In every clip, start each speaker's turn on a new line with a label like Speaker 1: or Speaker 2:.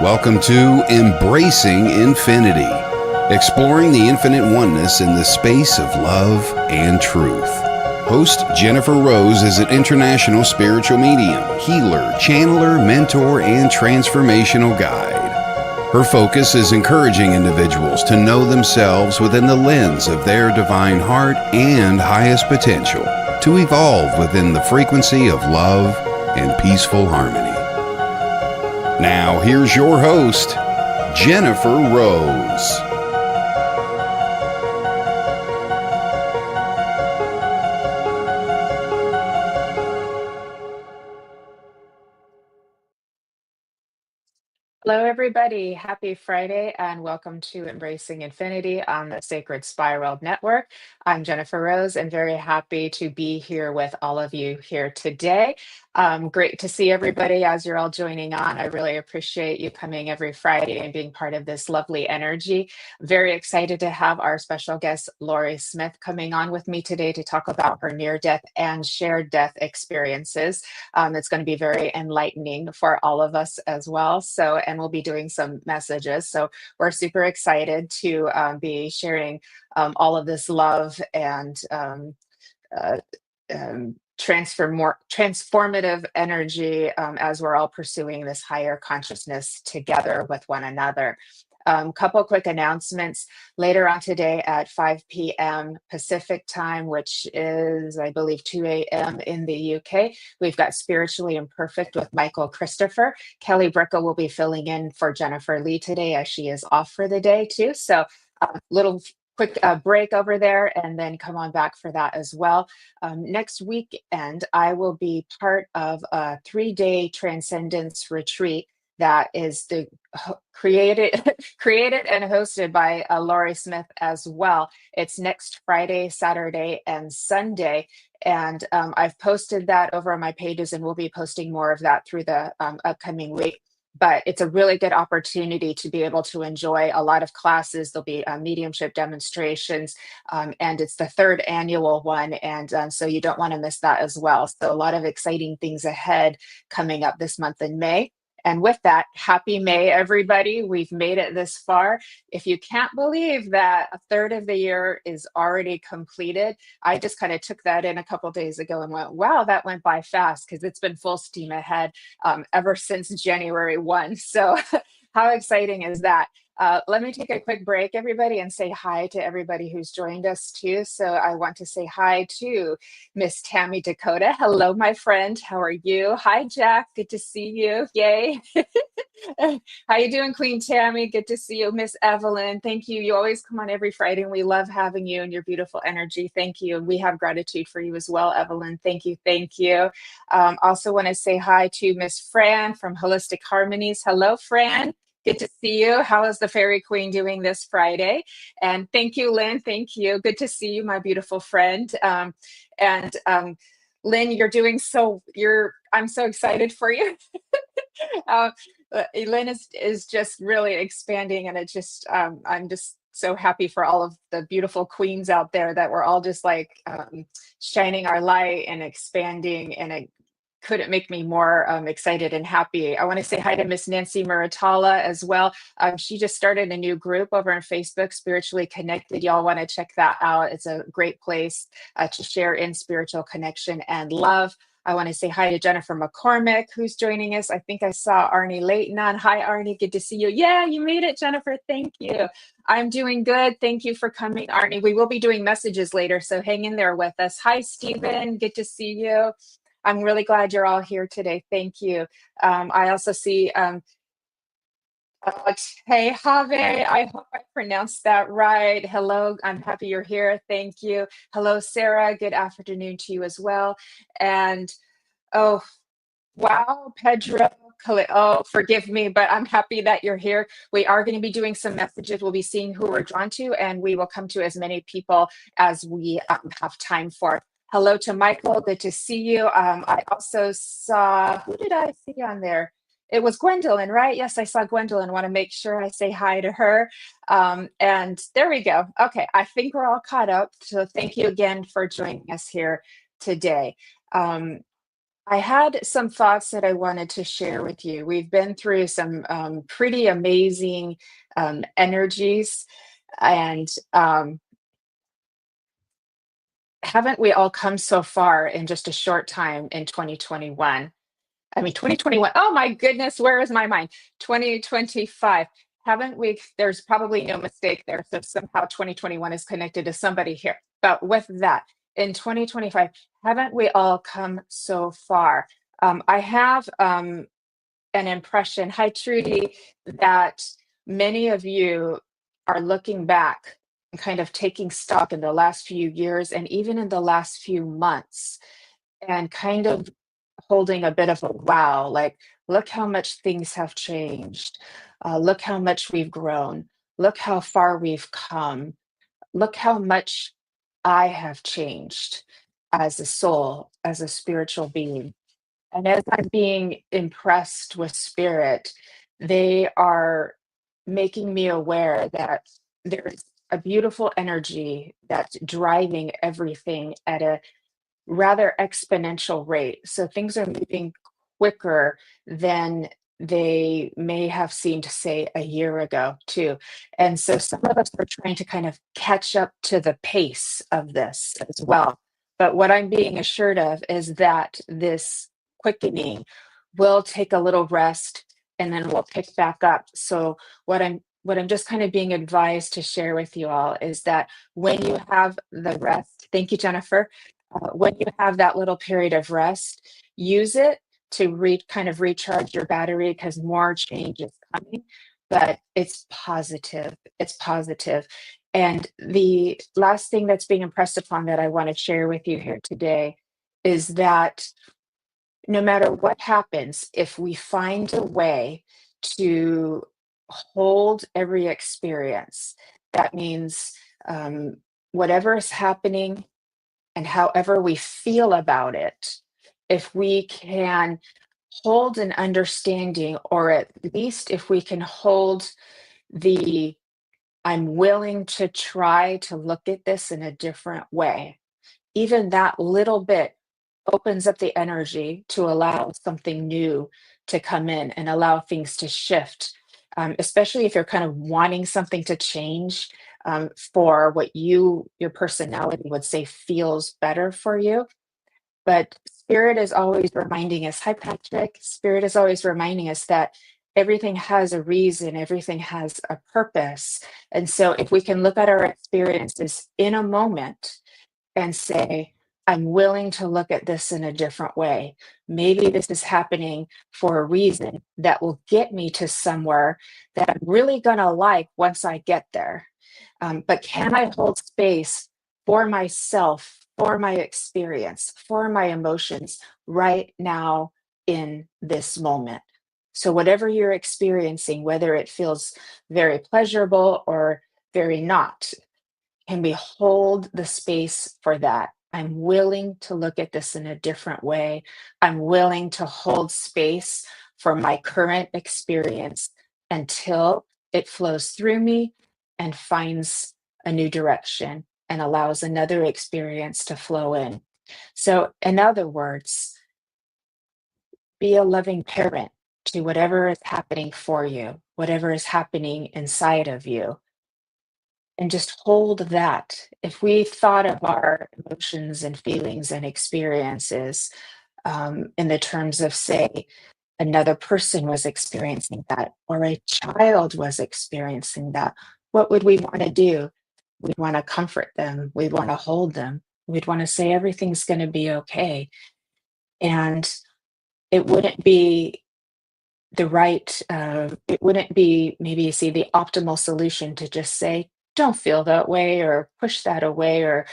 Speaker 1: Welcome to Embracing Infinity, exploring the infinite oneness in the space of love and truth. Host Jennifer Rose is an international spiritual medium, healer, channeler, mentor, and transformational guide. Her focus is encouraging individuals to know themselves within the lens of their divine heart and highest potential, to evolve within the frequency of love and peaceful harmony. Now, here's your host, Jennifer Rose.
Speaker 2: Hello, everybody. Happy Friday, and welcome to Embracing Infinity on the Sacred Spiral Network. I'm Jennifer Rose, and very happy to be here with all of you here today. Great to see everybody as you're all joining on. I really appreciate you coming every Friday and being part of this lovely energy. Very excited to have our special guest, Laurie Smith, coming on with me today to talk about her near-death and shared death experiences. It's going to be very enlightening for all of us as well. And we'll be doing some messages. So we're super excited to be sharing all of this love and transformative energy as we're all pursuing this higher consciousness together with one another. Couple quick announcements. Later on today at 5 p.m. Pacific time, which is, I believe, 2 a.m. in the UK, we've got Spiritually Imperfect with Michael Christopher. Kelly Bricka will be filling in for Jennifer Lee today as she is off for the day too. So little quick break over there and then come on back for that as well. Next weekend, I will be part of a 3-day transcendence retreat that is created and hosted by Laurie Smith as well. It's next Friday, Saturday, and Sunday. And I've posted that over on my pages, and we'll be posting more of that through the upcoming week. But it's a really good opportunity to be able to enjoy a lot of classes. There'll be mediumship demonstrations, and it's the 3rd annual one. And so you don't want to miss that as well. So a lot of exciting things ahead coming up this month in May. And with that, happy May, everybody. We've made it this far. If you can't believe that a third of the year is already completed, I just kind of took that in a couple of days ago and went, wow, that went by fast, because it's been full steam ahead ever since January 1. So how exciting is that? Let me take a quick break, everybody, and say hi to everybody who's joined us too. So I want to say hi to Miss Tammy Dakota. Hello, my friend. How are you? Hi, Jack. Good to see you. Yay. How you doing, Queen Tammy? Good to see you. Miss Evelyn, thank you. You always come on every Friday, and we love having you and your beautiful energy. Thank you. And we have gratitude for you as well, Evelyn. Thank you. Thank you. Also want to say hi to Miss Fran from Holistic Harmonies. Hello, Fran. Good to see you. How is the Fairy Queen doing this Friday? And thank you, Lynn. Thank you. Good to see you, my beautiful friend. Lynn, you're doing I'm so excited for you. Lynn is just really expanding, and I'm just so happy for all of the beautiful queens out there that we're all just like shining our light and expanding, and it couldn't make me more excited and happy. I want to say hi to Miss Nancy Muratala as well. She just started a new group over on Facebook, Spiritually Connected. Y'all want to check that out. It's a great place to share in spiritual connection and love. I want to say hi to Jennifer McCormick, who's joining us. I think I saw Arnie Layton on. Hi, Arnie. Good to see you. Yeah, you made it, Jennifer. Thank you. I'm doing good. Thank you for coming, Arnie. We will be doing messages later, so hang in there with us. Hi, Stephen. Good to see you. I'm really glad you're all here today. Thank you. I also see, hey, Have, I hope I pronounced that right. Hello, I'm happy you're here. Thank you. Hello, Sarah. Good afternoon to you as well. And, oh, wow, Pedro. Oh, forgive me, but I'm happy that you're here. We are going to be doing some messages. We'll be seeing who we're drawn to, and we will come to as many people as we have time for. Hello to Michael. Good to see you. I also saw, who did I see on there? It was Gwendolyn, right? Yes, I saw Gwendolyn. Want to make sure I say hi to her. And there we go. Okay, I think we're all caught up. So thank you again for joining us here today. I had some thoughts that I wanted to share with you. We've been through some pretty amazing energies, and haven't we all come so far in just a short time in 2021? I mean, 2021. Oh my goodness, where is my mind? 2025. Haven't we? There's probably no mistake there. So somehow 2021 is connected to somebody here. But with that, in 2025, haven't we all come so far? I have an impression, hi Trudy, that many of you are looking back and kind of taking stock in the last few years and even in the last few months and kind of holding a bit of a wow, like, look how much things have changed. Look how much we've grown. Look how far we've come. Look how much I have changed as a soul, as a spiritual being. And as I'm being impressed with spirit, they are making me aware that there's a beautiful energy that's driving everything at a rather exponential rate. So things are moving quicker than they may have seemed, say, a year ago, too. And so some of us are trying to kind of catch up to the pace of this as well. But what I'm being assured of is that this quickening will take a little rest and then we'll pick back up. So what I'm just kind of being advised to share with you all is that when you have the rest, thank you, Jennifer, when you have that little period of rest, use it to kind of recharge your battery because more change is coming. But it's positive. It's positive. And the last thing that's being impressed upon that I want to share with you here today is that no matter what happens, if we find a way to hold every experience, that means whatever is happening and however we feel about it, if we can hold an understanding, or at least if we can hold the I'm willing to try to look at this in a different way, even that little bit opens up the energy to allow something new to come in and allow things to shift. Especially if you're kind of wanting something to change for what your personality would say feels better for you. But Spirit is always reminding us, hi Patrick, Spirit is always reminding us that everything has a reason, everything has a purpose. And so if we can look at our experiences in a moment and say, I'm willing to look at this in a different way. Maybe this is happening for a reason that will get me to somewhere that I'm really going to like once I get there. But can I hold space for myself, for my experience, for my emotions right now in this moment? So, whatever you're experiencing, whether it feels very pleasurable or very not, can we hold the space for that? I'm willing to look at this in a different way. I'm willing to hold space for my current experience until it flows through me and finds a new direction and allows another experience to flow in. So, in other words, be a loving parent to whatever is happening for you, whatever is happening inside of you, and just hold that. If we thought of our emotions and feelings and experiences in the terms of, say, another person was experiencing that, or a child was experiencing that, what would we want to do? We'd want to comfort them. We'd want to hold them. We'd want to say everything's going to be okay. And it wouldn't be it wouldn't be maybe you see the optimal solution to just say, don't feel that way or push that away or,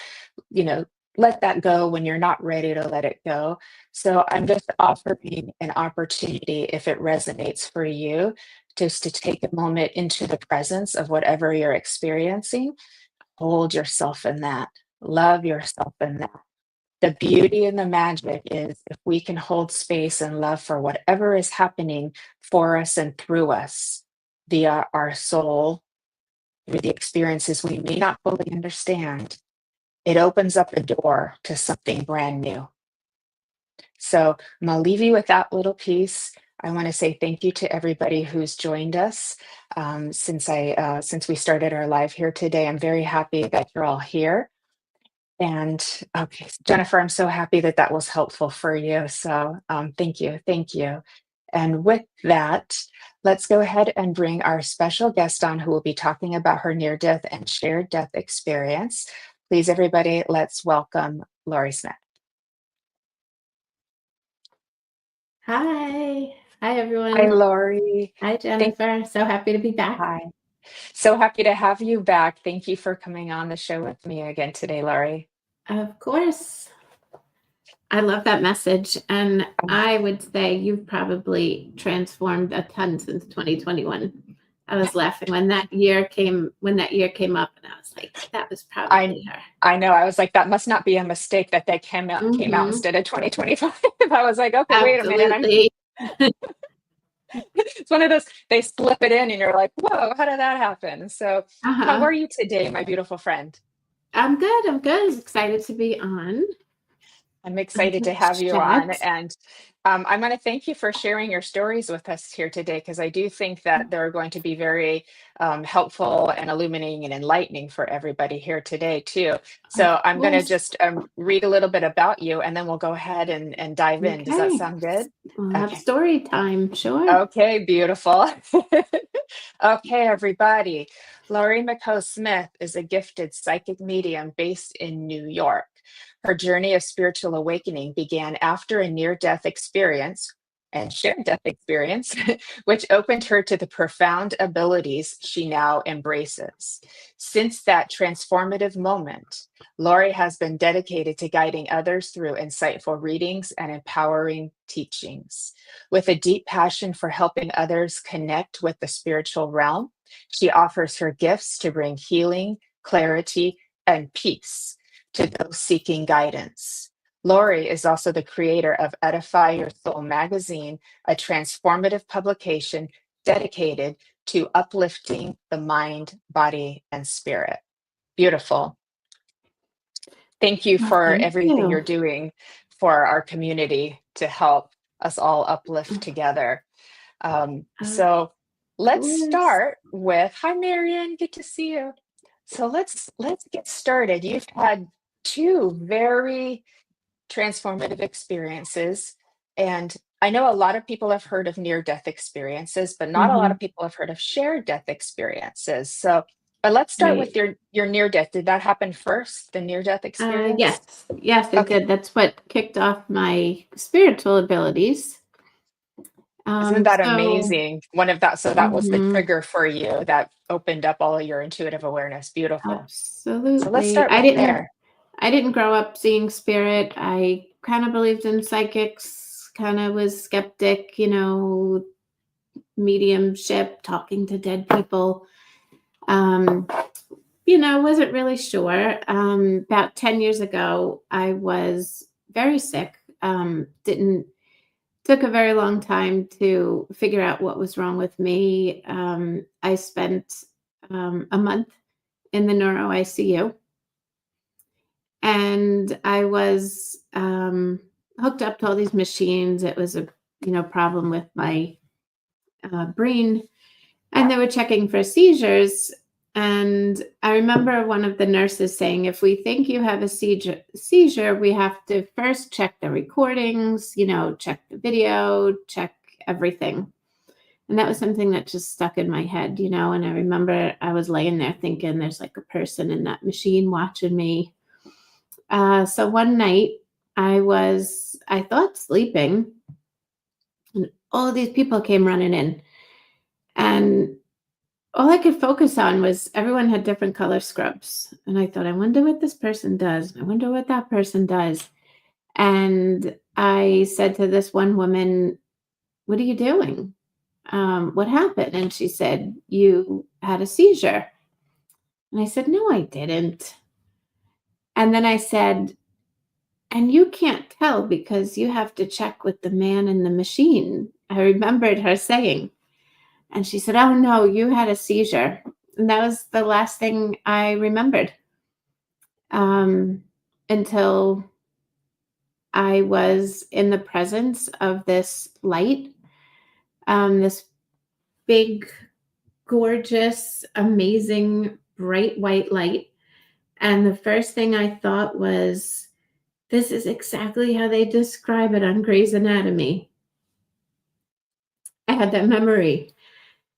Speaker 2: you know, let that go when you're not ready to let it go. So I'm just offering an opportunity, if it resonates for you, just to take a moment into the presence of whatever you're experiencing. Hold yourself in that. Love yourself in that. The beauty and the magic is if we can hold space and love for whatever is happening for us and through us via our soul, through the experiences we may not fully understand, it opens up a door to something brand new. So I'm going to leave you with that little piece. I want to say thank you to everybody who's joined us since we started our live here today. I'm very happy that you're all here. And okay, Jennifer, I'm so happy that that was helpful for you. So thank you. Thank you. And with that, let's go ahead and bring our special guest on who will be talking about her near death and shared death experience. Please, everybody, let's welcome Laurie Smith.
Speaker 3: Hi. Hi, everyone.
Speaker 2: Hi, Laurie.
Speaker 3: Hi, Jennifer. So happy to be back.
Speaker 2: Hi. So happy to have you back. Thank you for coming on the show with me again today, Laurie.
Speaker 3: Of course. I love that message. And I would say you've probably transformed a ton since 2021. I was laughing when that year came up, and I was like, that was probably her.
Speaker 2: I know. I was like, that must not be a mistake that they came out instead of 2025. I was like, okay, wait a minute. It's one of those, they slip it in and you're like, whoa, how did that happen? So how are you today, my beautiful friend?
Speaker 3: I'm good. I'm excited to be on.
Speaker 2: I'm excited to have you on. And I'm going to thank you for sharing your stories with us here today, because I do think that they're going to be very helpful and illuminating and enlightening for everybody here today, too. So I'm going to just read a little bit about you, and then we'll go ahead and dive in. Does that sound good?
Speaker 3: We'll have story time. Sure.
Speaker 2: Okay, beautiful. Okay, everybody. Laurie McKeogh Smith is a gifted psychic medium based in New York. Her journey of spiritual awakening began after a near-death experience and shared death experience, which opened her to the profound abilities she now embraces. Since that transformative moment, Laurie has been dedicated to guiding others through insightful readings and empowering teachings. With a deep passion for helping others connect with the spiritual realm, she offers her gifts to bring healing, clarity, and peace to those seeking guidance. Laurie is also the creator of Edify Your Soul Magazine, a transformative publication dedicated to uplifting the mind, body, and spirit. Beautiful. Thank you for everything you're doing for our community to help us all uplift together. So let's start with, hi, Marion, good to see you. So let's get started. You've had two very transformative experiences. And I know a lot of people have heard of near-death experiences, but not a lot of people have heard of shared death experiences. So let's start with your near-death. Did that happen first, the near-death experience?
Speaker 3: Yes, it did. That's what kicked off my spiritual abilities.
Speaker 2: Isn't that amazing? So that was the trigger for you that opened up all of your intuitive awareness. Beautiful.
Speaker 3: Absolutely.
Speaker 2: So let's start there.
Speaker 3: I didn't grow up seeing spirit. I kind of believed in psychics, kind of was skeptic, mediumship, talking to dead people. Wasn't really sure. About 10 years ago, I was very sick. Took a very long time to figure out what was wrong with me. I spent a month in the neuro ICU. And I was hooked up to all these machines. It was a problem with my brain, and they were checking for seizures. And I remember one of the nurses saying, if we think you have a seizure, we have to first check the recordings, check the video, check everything. And that was something that just stuck in my head, and I remember I was laying there thinking there's like a person in that machine watching me. So one night I thought sleeping, and all of these people came running in, and all I could focus on was everyone had different color scrubs. And I thought, I wonder what this person does. I wonder what that person does. And I said to this one woman, what are you doing? What happened? And she said, you had a seizure. And I said, no, I didn't. And then I said, and you can't tell because you have to check with the man in the machine. I remembered her saying. And she said, oh, no, you had a seizure. And that was the last thing I remembered until I was in the presence of this light, this big, gorgeous, amazing, bright white light. And the first thing I thought was, this is exactly how they describe it on Grey's Anatomy. I had that memory.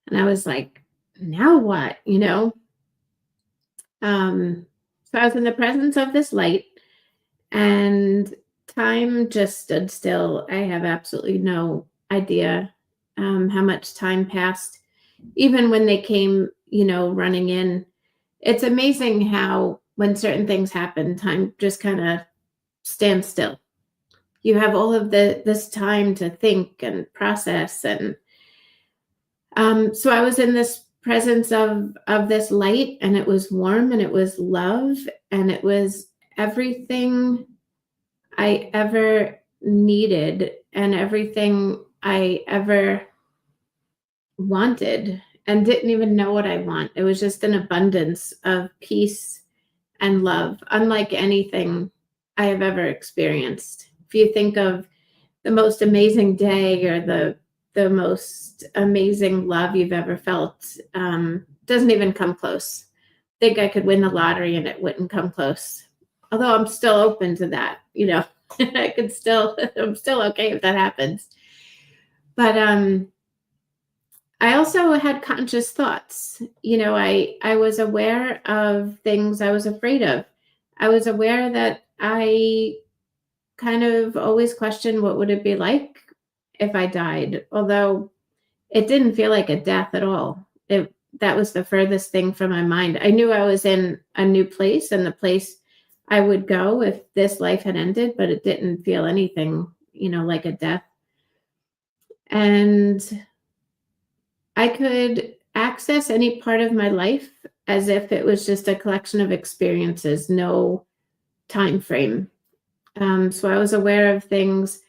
Speaker 3: And I was like, now what? So I was in the presence of this light, and time just stood still. I have absolutely no idea how much time passed. Even when they came, running in, it's amazing how when certain things happen, time just kind of stands still. You have all of this time to think and process, and so I was in this presence of this light, and it was warm, and it was love, and it was everything I ever needed and everything I ever wanted and didn't even know what I want. It was just an abundance of peace and love, unlike anything I have ever experienced. If you think of the most amazing day or the most amazing love you've ever felt, doesn't even come close. I think I could win the lottery and it wouldn't come close. Although I'm still open to that, I'm still okay if that happens. But I also had conscious thoughts. I was aware of things I was afraid of. I was aware that I kind of always questioned what would it be like if I died, although it didn't feel like a death at all. That was the furthest thing from my mind. I knew I was in a new place, and the place I would go if this life had ended, but it didn't feel anything, like a death. And I could access any part of my life as if it was just a collection of experiences, no time frame. So I was aware of things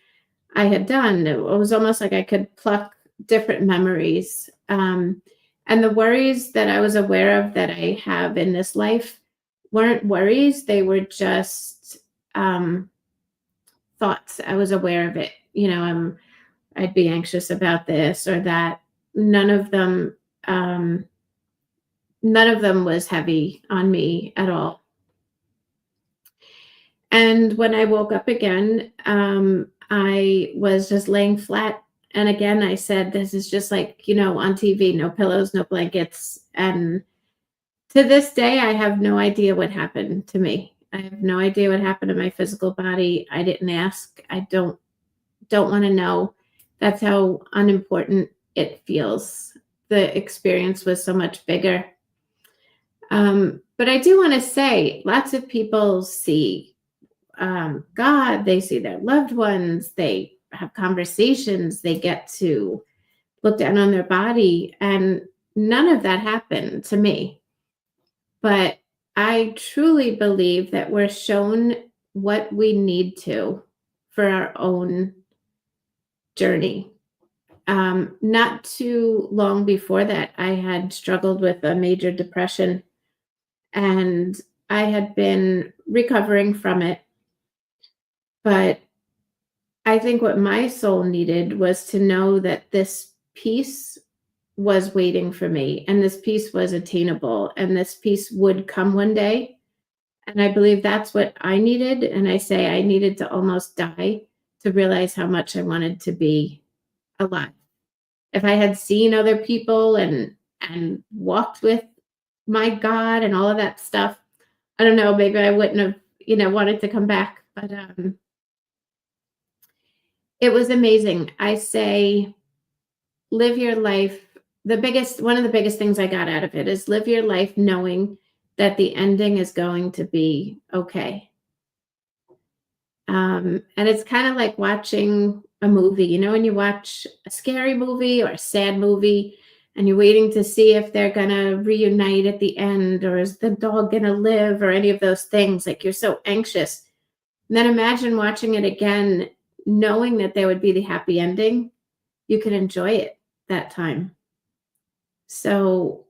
Speaker 3: I had done. It was almost like I could pluck different memories. And the worries that I was aware of that I have in this life weren't worries. They were just thoughts. I was aware of it. I'd be anxious about this or that. None of them was heavy on me at all. And when I woke up again, I was just laying flat. And again, I said, this is just like, on TV, no pillows, no blankets. And to this day, I have no idea what happened to me. I have no idea what happened to my physical body. I didn't ask. I don't want to know. That's how unimportant it feels. The experience was so much bigger. But I do want to say, lots of people see God, they see their loved ones, they have conversations, they get to look down on their body, and none of that happened to me. But I truly believe that we're shown what we need to for our own journey. Not too long before that, I had struggled with a major depression, and I had been recovering from it. But I think what my soul needed was to know that this peace was waiting for me, and this peace was attainable, and this peace would come one day. And I believe that's what I needed. And I say I needed to almost die to realize how much I wanted to be alive. If I had seen other people and walked with my God and all of that stuff, I don't know, maybe I wouldn't have, wanted to come back. But it was amazing. I say, live your life. One of the biggest things I got out of it is live your life knowing that the ending is going to be okay. And it's kind of like watching a movie, when you watch a scary movie or a sad movie and you're waiting to see if they're going to reunite at the end, or is the dog going to live, or any of those things. Like, you're so anxious. And then imagine watching it again, knowing that there would be the happy ending. You can enjoy it that time. So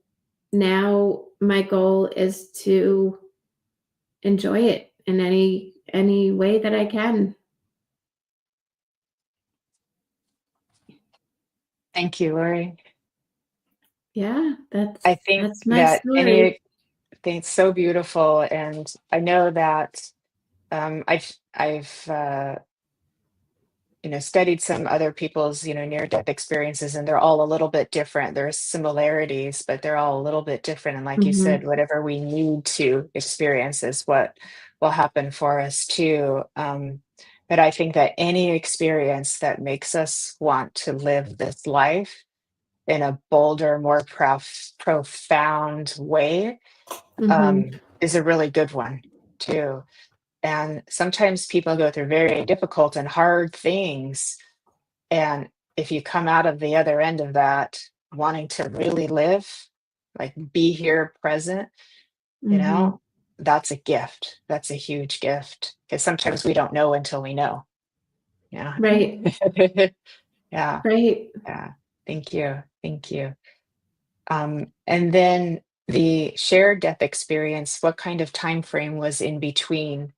Speaker 3: now my goal is to enjoy it in any way that I can.
Speaker 2: Thank you, Laurie.
Speaker 3: Yeah,
Speaker 2: I think
Speaker 3: that's my
Speaker 2: that
Speaker 3: story.
Speaker 2: it's so beautiful, and I know that I've studied some other people's near-death experiences, and they're all a little bit different. There's similarities, but they're all a little bit different. And like you
Speaker 3: Hmm.
Speaker 2: said, whatever we need to experience is what will happen for us too. But I think that any experience that makes us want to live this life in a bolder, more profound way
Speaker 3: Hmm.
Speaker 2: is a really good one too. And sometimes people go through very difficult and hard things. And if you come out of the other end of that wanting to really live, like be here present, you
Speaker 3: Hmm.
Speaker 2: know, that's a gift. That's a huge gift. Because sometimes we don't know until we know. Yeah.
Speaker 3: Right,
Speaker 2: Yeah.
Speaker 3: right.
Speaker 2: Yeah. Thank you. Thank you. And then the shared death experience, what kind of time frame was in between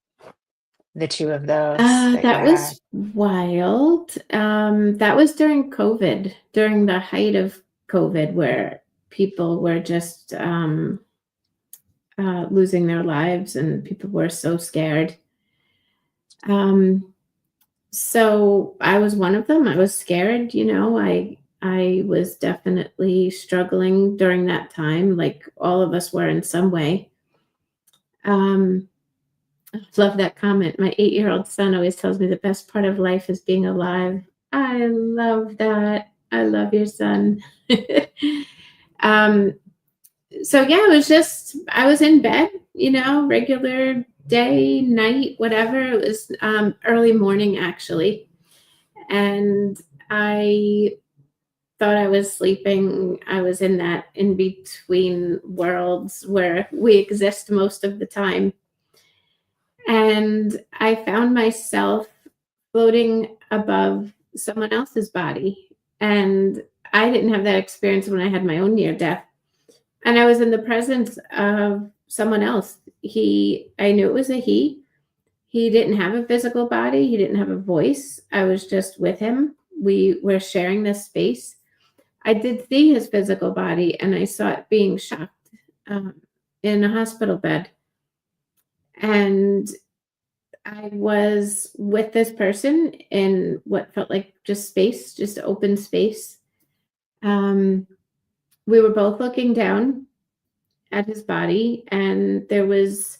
Speaker 2: the two of those that you
Speaker 3: That
Speaker 2: had?
Speaker 3: was wild. That was during COVID, during the height of COVID, where people were just losing their lives and people were so scared. Um, so I was one of them. I was scared, I was definitely struggling during that time, like all of us were in some way. Um, Love that comment. My 8-year-old son always tells me the best part of life is being alive. I love that. I love your son. um, so yeah, I was in bed, regular day, night, whatever. It was early morning actually. And I thought I was sleeping. I was in that in between worlds where we exist most of the time. And I found myself floating above someone else's body. And I didn't have that experience when I had my own near death. And I was in the presence of someone else. I knew it was a he. He didn't have a physical body, he didn't have a voice. I was just with him. We were sharing this space. I did see his physical body and I saw it being shocked in a hospital bed. And I was with this person in what felt like just space, just open space. Um, we were both looking down at his body, and there was,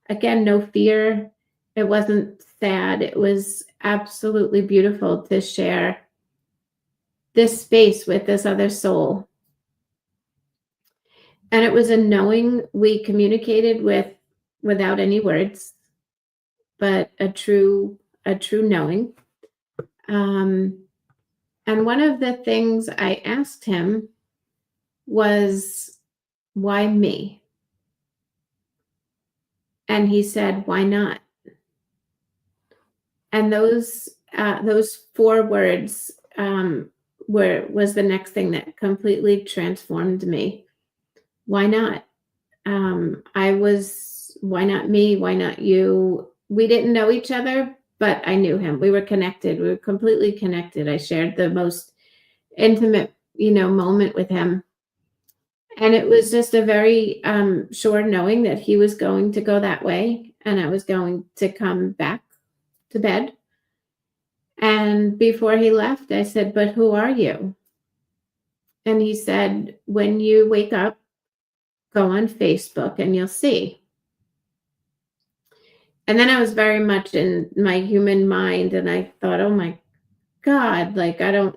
Speaker 3: again, no fear. It wasn't sad. It was absolutely beautiful to share this space with this other soul. And it was a knowing we communicated without any words, but a true knowing. Um, And one of the things I asked him was, why me? And he said, why not? And those 4 words was the next thing that completely transformed me. Why not? Why not me? Why not you? We didn't know each other, but I knew him. We were connected. We were completely connected. I shared the most intimate, moment with him. And it was just a very sure knowing that he was going to go that way and I was going to come back to bed. And before he left, I said, but who are you? And he said, when you wake up, go on Facebook and you'll see. And then I was very much in my human mind and I thought, oh my God, like I don't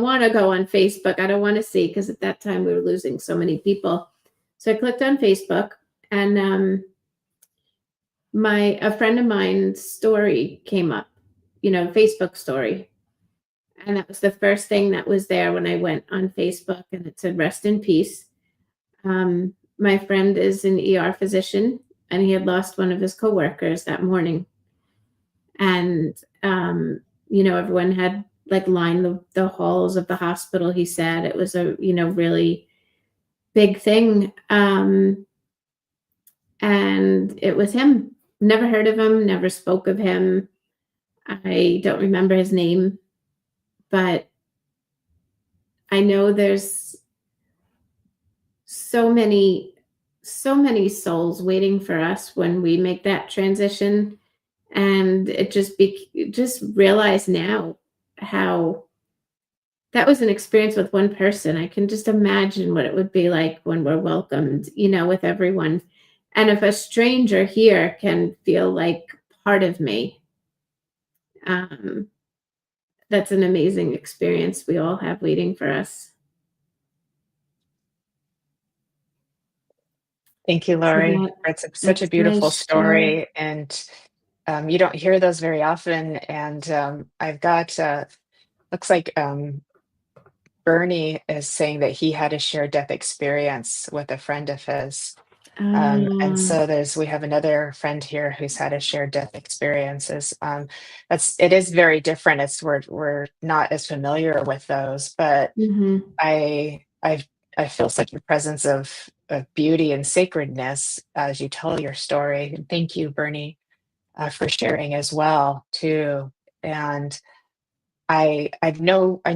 Speaker 3: want to go on Facebook. I don't want to see, because at that time we were losing so many people. So I clicked on Facebook and a friend of mine's story came up, Facebook story. And that was the first thing that was there when I went on Facebook, and it said, rest in peace. My friend is an ER physician and he had lost one of his coworkers that morning. And, everyone had like lined the halls of the hospital. He said it was a, really big thing. And it was him. Never heard of him, never spoke of him. I don't remember his name, but know there's so many souls waiting for us when we make that transition. And it just realize now how that was an experience with one person. I can just imagine what it would be like when we're welcomed, with everyone. And if a stranger here can feel like part of me, that's an amazing experience we all have waiting for us.
Speaker 2: Thank you,
Speaker 3: So
Speaker 2: Laurie. It's such a
Speaker 3: that's my
Speaker 2: beautiful
Speaker 3: share.
Speaker 2: story, and you don't hear those very often. And I've got, looks like Bernie is saying that he had a shared death experience with a friend of his. And
Speaker 3: Um,
Speaker 2: so we have another friend here who's had a shared death experiences. It is very different. We're not as familiar with those, but
Speaker 3: mhm.
Speaker 2: I I I feel such a presence of beauty and sacredness as you tell your story. And thank you, Bernie, for sharing as well too. And I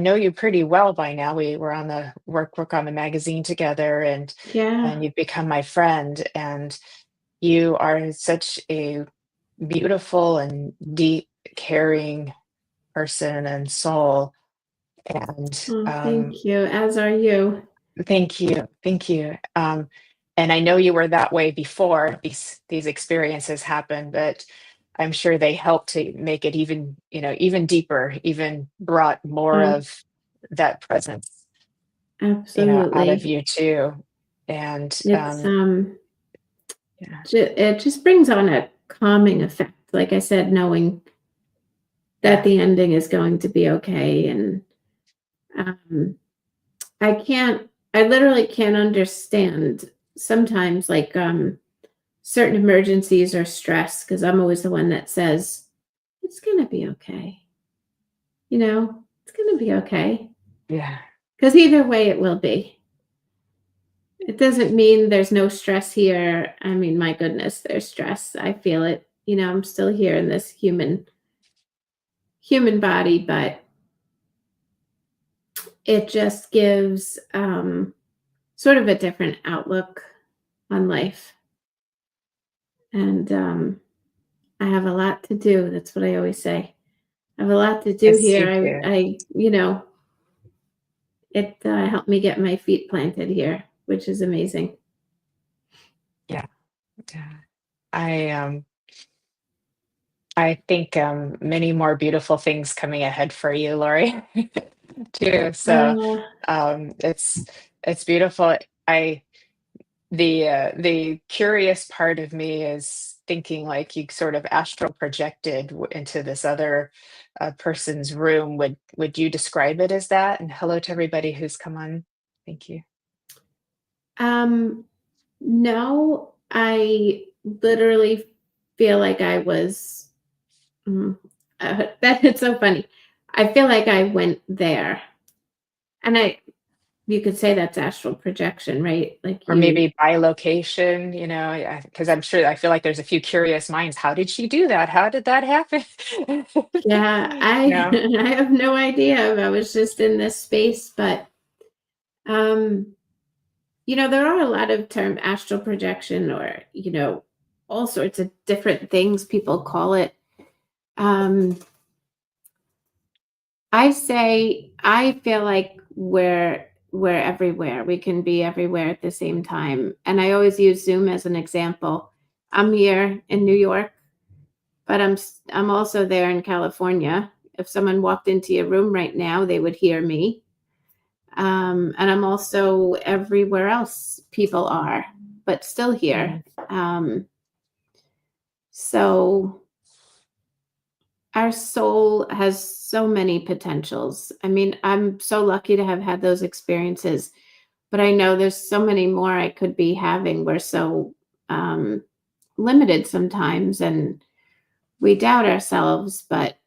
Speaker 2: know you pretty well by now. We were on the work on the magazine together, and
Speaker 3: Yeah.
Speaker 2: you've become my friend. And you are such a beautiful and deep, caring person and soul. And
Speaker 3: Oh, thank you. As are you.
Speaker 2: thank you. Thank you. And I know you were that way before these experiences happened, but I'm sure they helped to make it even deeper, even brought more
Speaker 3: Oh,
Speaker 2: of that presence, out of
Speaker 3: absolutely.
Speaker 2: you too. And
Speaker 3: It's
Speaker 2: yeah,
Speaker 3: it just brings on a calming effect. Like I said, knowing that
Speaker 2: yeah,
Speaker 3: the ending is going to be okay. And um, I literally can't understand sometimes, like certain emergencies or stress, because I'm always the one that says, it's going to be okay. It's going to be okay.
Speaker 2: yeah,
Speaker 3: Because either way, it will be. It doesn't mean there's no stress here. I mean, my goodness, there's stress. I feel it. I'm still here in this human body, but it just gives sort of a different outlook on life. And I have a lot to do. That's what I always say. I have a lot to do
Speaker 2: yes, you
Speaker 3: here.
Speaker 2: do.
Speaker 3: It helped me get my feet planted here, which is amazing.
Speaker 2: Yeah, yeah. I I think many more beautiful things coming ahead for you, Laurie, too. So
Speaker 3: Uh,
Speaker 2: it's beautiful. I the curious part of me is thinking like you sort of astral projected into this other person's room. Would you describe it as that? And hello to everybody who's come on. Thank you.
Speaker 3: um, no, I literally feel like I was. Mm, that it's so funny. I feel like I went there, and you could say that's astral projection, right? Like
Speaker 2: Or maybe by location, because I feel like there's a few curious minds. How did she do that? How did that happen?
Speaker 3: yeah, I
Speaker 2: Yeah.
Speaker 3: I have no idea. I was just in this space, but um, there are a lot of term astral projection, or all sorts of different things people call it. Um, I feel like we're everywhere. We can be everywhere at the same time. And I always use Zoom as an example. I'm here in New York, but I'm also there in California. If someone walked into your room right now, they would hear me. And I'm also everywhere else people are, but still here.
Speaker 2: Mhm.
Speaker 3: So our soul has so many potentials. I mean, I'm so lucky to have had those experiences, but I know there's so many more I could be having. We're so um, limited sometimes, and we doubt ourselves, but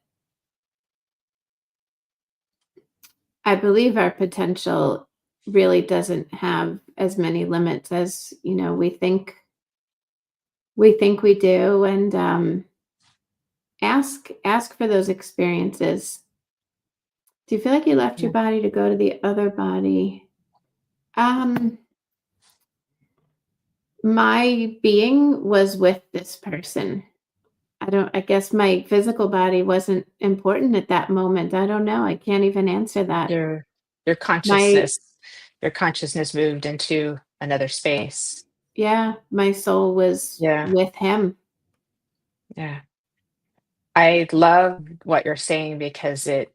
Speaker 3: I believe our potential really doesn't have as many limits as we think we do. And ask for those experiences. Do you feel like you left
Speaker 2: Yeah.
Speaker 3: your body to go to the other body? My being was with this person. I guess my physical body wasn't important at that moment. I don't know. I can't even answer that.
Speaker 2: Your your
Speaker 3: My,
Speaker 2: consciousness your consciousness moved into another space.
Speaker 3: yeah, my soul was
Speaker 2: Yeah.
Speaker 3: with him.
Speaker 2: Yeah. I love what you're saying because it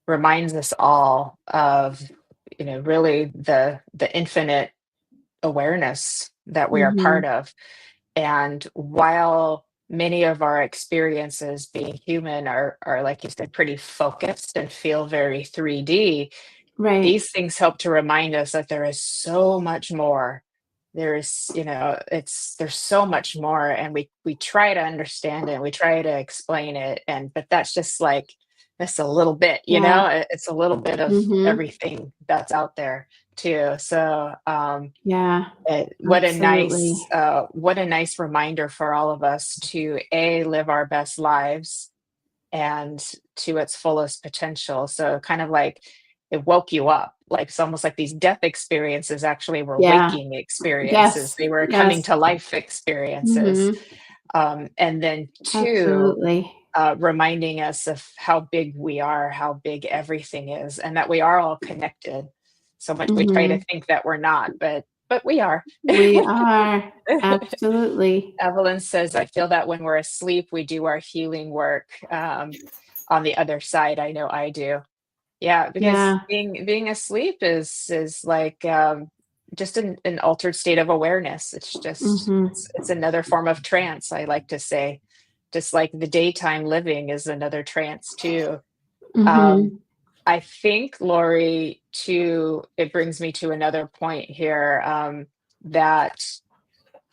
Speaker 2: reminds us all of, really the infinite awareness that we are part
Speaker 3: Mhm.
Speaker 2: of. And while many of our experiences being human are like you said, pretty focused and feel very 3D,
Speaker 3: Right.
Speaker 2: these things help to remind us that there is so much more. There's so much more, and we try to understand it, we try to explain it, but that's just like that's a little bit,
Speaker 3: Yeah.
Speaker 2: it's a little bit of
Speaker 3: Mhm.
Speaker 2: everything that's out there too. So
Speaker 3: Yeah. Absolutely.
Speaker 2: what a nice reminder for all of us to live our best lives and to its fullest potential. So kind of like it woke you up. Like it's almost like these death experiences actually were
Speaker 3: Yeah.
Speaker 2: waking experiences.
Speaker 3: Yes.
Speaker 2: They were coming
Speaker 3: Yes.
Speaker 2: to life experiences.
Speaker 3: Mhm.
Speaker 2: And then two,
Speaker 3: Absolutely.
Speaker 2: reminding us of how big we are, how big everything is, and that we are all connected. So much we try to
Speaker 3: Mhm.
Speaker 2: think that we're not, but we are.
Speaker 3: We are. Absolutely.
Speaker 2: Evelyn says, I feel that when we're asleep, we do our healing work. On the other side, I know I do. Yeah, because
Speaker 3: Yeah.
Speaker 2: being asleep is like just an altered state of awareness. It's just
Speaker 3: Mhm.
Speaker 2: it's another form of trance, I like to say. Just like the daytime living is another trance too. Um,
Speaker 3: Mhm.
Speaker 2: I think, Laurie, too, it brings me to another point here, that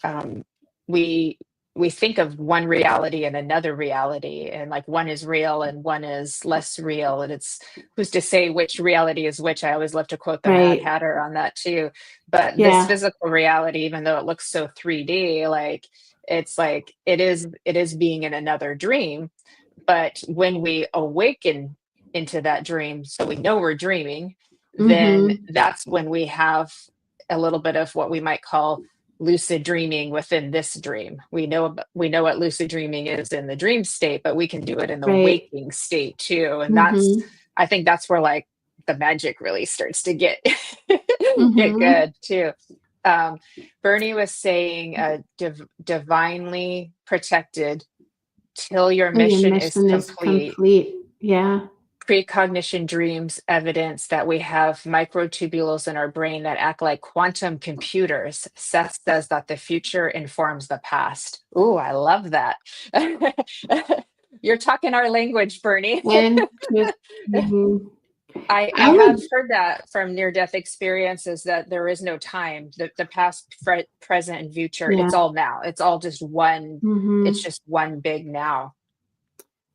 Speaker 2: um, we we think of one reality and another reality, and like one is real and one is less real, and it's who's to say which reality is which. I always love to quote the Mad
Speaker 3: Right.
Speaker 2: Hatter on that too. But this
Speaker 3: Yeah.
Speaker 2: physical reality, even though it looks so 3D, like it is being in another dream. But when we awaken into that dream, so we know we're dreaming, then
Speaker 3: Mhm.
Speaker 2: that's when we have a little bit of what we might call lucid dreaming within this dream. We know what lucid dreaming is in the dream state, but we can do it in the
Speaker 3: Right.
Speaker 2: waking state too. And
Speaker 3: Mhm.
Speaker 2: I think that's where like the magic really starts to get get
Speaker 3: Mhm.
Speaker 2: good too. Um, Bernie was saying, divinely protected till your
Speaker 3: Oh, your
Speaker 2: mission is
Speaker 3: mission is
Speaker 2: complete.
Speaker 3: complete. Yeah.
Speaker 2: Precognition dreams evidence that we have microtubules in our brain that act like quantum computers. Seth says that the future informs the past. Ooh, I love that. You're talking our language, Bernie.
Speaker 3: Interesting.
Speaker 2: I
Speaker 3: I
Speaker 2: have
Speaker 3: would,
Speaker 2: heard that from near death experiences that there is no time. The past, present, and future,
Speaker 3: yeah.
Speaker 2: it's all now. It's all just one, it's
Speaker 3: Mhm.
Speaker 2: just one big now.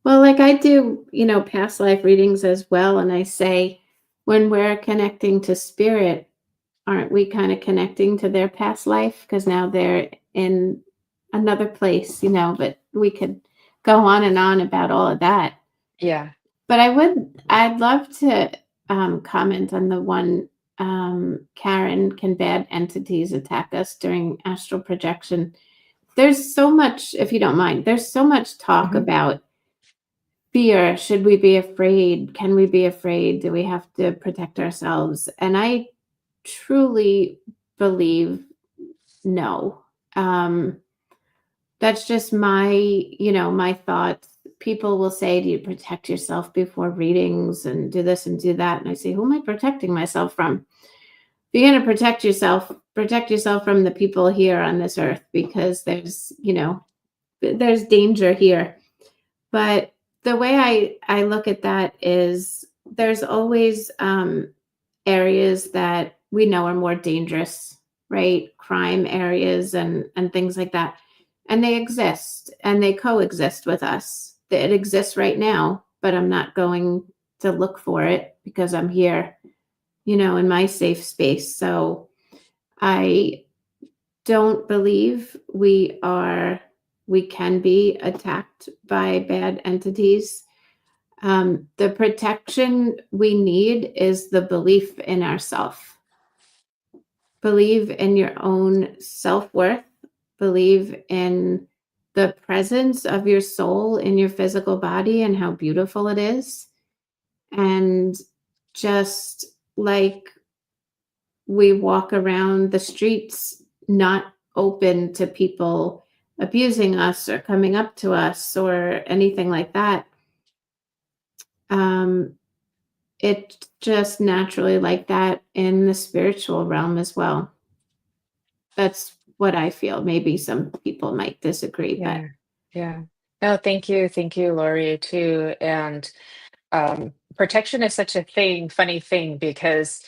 Speaker 3: Well, like I do, past life readings as well, and I say when we're connecting to spirit, aren't we kind of connecting to their past life because now they're in another place, but we could go on about all of that.
Speaker 2: Yeah.
Speaker 3: But I'd love to comment on the one, Karen, can bad entities attack us during astral projection? There's so much, if you don't mind, there's so much talk
Speaker 2: Mhm.
Speaker 3: about fear. Should we be afraid? Can we be afraid? Do we have to protect ourselves? And I truly believe no. Um, that's just my thoughts. People will say, do you protect yourself before readings and do this and do that? And I say, who am I protecting myself from? If you're going to protect yourself from the people here on this earth, because there's danger here. But the way I look at that is there's always areas that we know are more dangerous, right? Crime areas and things like that. And they exist and they coexist with us. It exists right now, but I'm not going to look for it because I'm here, in my safe space. So I don't believe we can be attacked by bad entities. The protection we need is the belief in ourself. Believe in your own self-worth. Believe in the presence of your soul in your physical body and how beautiful it is. And just like we walk around the streets not open to people abusing us or coming up to us or anything like that, it's just naturally like that in the spiritual realm as well. That's what I feel. Maybe some people might disagree, but
Speaker 2: Yeah. Yeah. No, thank you, Laurie, too. And protection is such a funny thing, because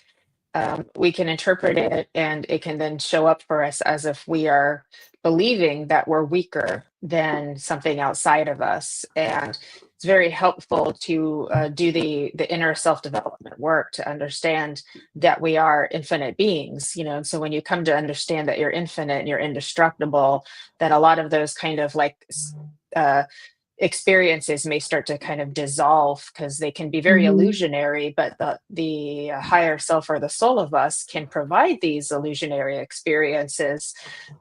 Speaker 2: we can interpret it and it can then show up for us as if we are believing that we're weaker than something outside of us. And it's very helpful to do the inner self-development work to understand that we are infinite beings, and so when you come to understand that you're infinite and you're indestructible, then a lot of those kind of like uh, experiences may start to kind of dissolve, because they can be very
Speaker 3: mhm,
Speaker 2: illusionary, but the higher self or the soul of us can provide these illusionary experiences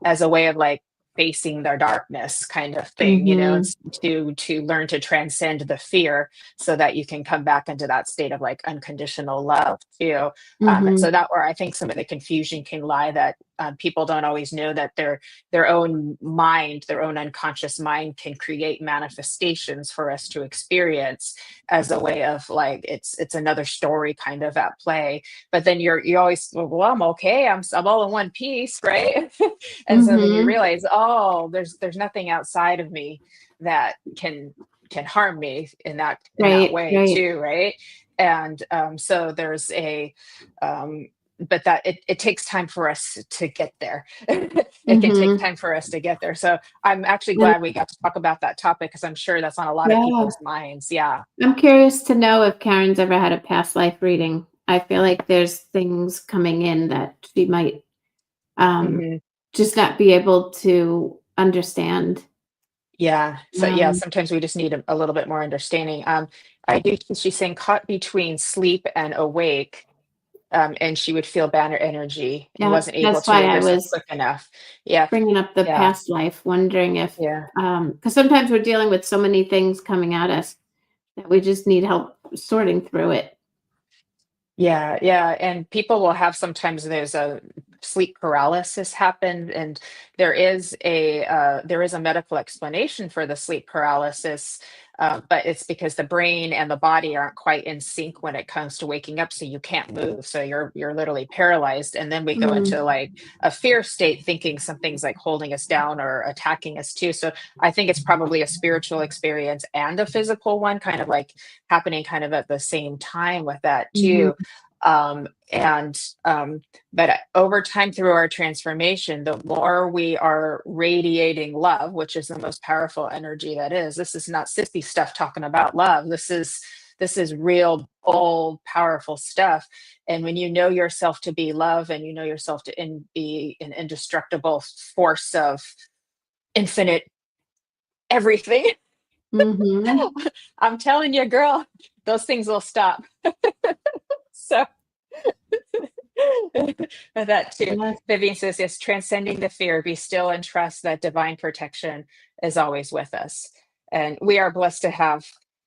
Speaker 2: as a way of like facing their darkness kind of thing,
Speaker 3: mhm,
Speaker 2: it's to learn to transcend the fear, so that you can come back into that state of like unconditional love too. So
Speaker 3: mhm,
Speaker 2: that where I think some of the confusion can lie, that people don't always know that their own mind, their own unconscious mind, can create manifestations for us to experience, as a way of like it's another story kind of at play. But then you always, well, I'm okay, I'm all in one piece, right? And so then you
Speaker 3: mhm.
Speaker 2: realize, oh, there's nothing outside of me that can harm me in that
Speaker 3: Right,
Speaker 2: way
Speaker 3: right.
Speaker 2: too, right? And so there's a but that it takes time for us to get there. It can take
Speaker 3: Mhm.
Speaker 2: time for us to get there. So I'm actually
Speaker 3: And
Speaker 2: glad we got to talk about that topic, because I'm sure that's on a lot of
Speaker 3: yeah,
Speaker 2: people's minds. Yeah.
Speaker 3: I'm curious to know if Karen's ever had a past life reading. I feel like there's things coming in that she might um,
Speaker 2: Hmm.
Speaker 3: just not be able to understand.
Speaker 2: Yeah. So yeah,
Speaker 3: Um,
Speaker 2: sometimes we just need a little bit more understanding. I do. She's saying caught between sleep and awake, and she would feel banner energy and
Speaker 3: yeah,
Speaker 2: wasn't able
Speaker 3: that's
Speaker 2: to
Speaker 3: why I
Speaker 2: reverse it
Speaker 3: was
Speaker 2: quick enough. Yeah.
Speaker 3: bringing up the
Speaker 2: Yeah.
Speaker 3: past life, wondering if,
Speaker 2: Yeah.
Speaker 3: because sometimes we're dealing with so many things coming at us that we just need help sorting through it.
Speaker 2: Yeah, yeah, and people will have, sometimes there's a sleep paralysis happen, and there is a medical explanation for the sleep paralysis, but it's because the brain and the body aren't quite in sync when it comes to waking up, so you can't move, so you're literally paralyzed, and then we go
Speaker 3: Mm,
Speaker 2: into like a fear state, thinking something's like holding us down or attacking us too. So I think it's probably a spiritual experience and a physical one, kind of like happening kind of at the same time with that
Speaker 3: mhm,
Speaker 2: too. And but over time, through our transformation, the more we are radiating love, which is the most powerful energy that is. This is not sissy stuff talking about love. This is real, bold, powerful stuff. And when you know yourself to be love, and you know yourself to be an indestructible force of infinite everything,
Speaker 3: mhm.
Speaker 2: I'm telling you, girl, those things will stop. So that too.
Speaker 3: Yes,
Speaker 2: Vivian says, yes, transcending the fear, be still and trust that divine protection is always with us. And we are blessed to have,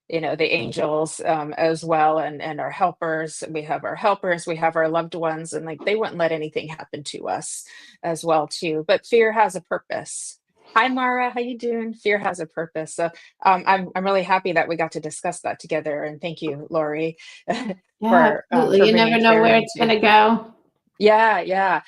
Speaker 2: the angels as well, and our helpers. We have our helpers, we have our loved ones, and like they wouldn't let anything happen to us as well, too. But fear has a purpose. Hi Mara, how you doing? Fear has a purpose. So I'm really happy that we got to discuss that together. And thank you, Laurie,
Speaker 3: yeah,
Speaker 2: for
Speaker 3: absolutely. You never
Speaker 2: bringing
Speaker 3: know where
Speaker 2: clarity
Speaker 3: it's
Speaker 2: to.
Speaker 3: gonna go.
Speaker 2: Yeah, yeah.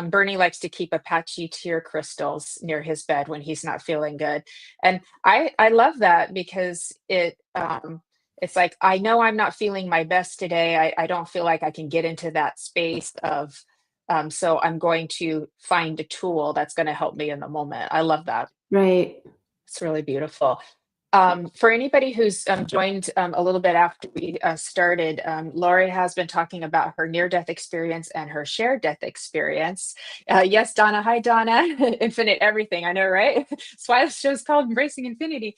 Speaker 2: Bernie likes to keep Apache tear crystals near his bed when he's not feeling good. And I love that, because it's like, I know I'm not feeling my best today. I don't feel like I can get into that space of so I'm going to find a tool that's going to help me in the moment. I love that.
Speaker 3: Right.
Speaker 2: It's really beautiful. For anybody who's joined a little bit after we started, Laurie has been talking about her near-death experience and her shared death experience. Yes, Donna. Hi, Donna. Infinite everything. I know, right? That's why the show's called Embracing Infinity.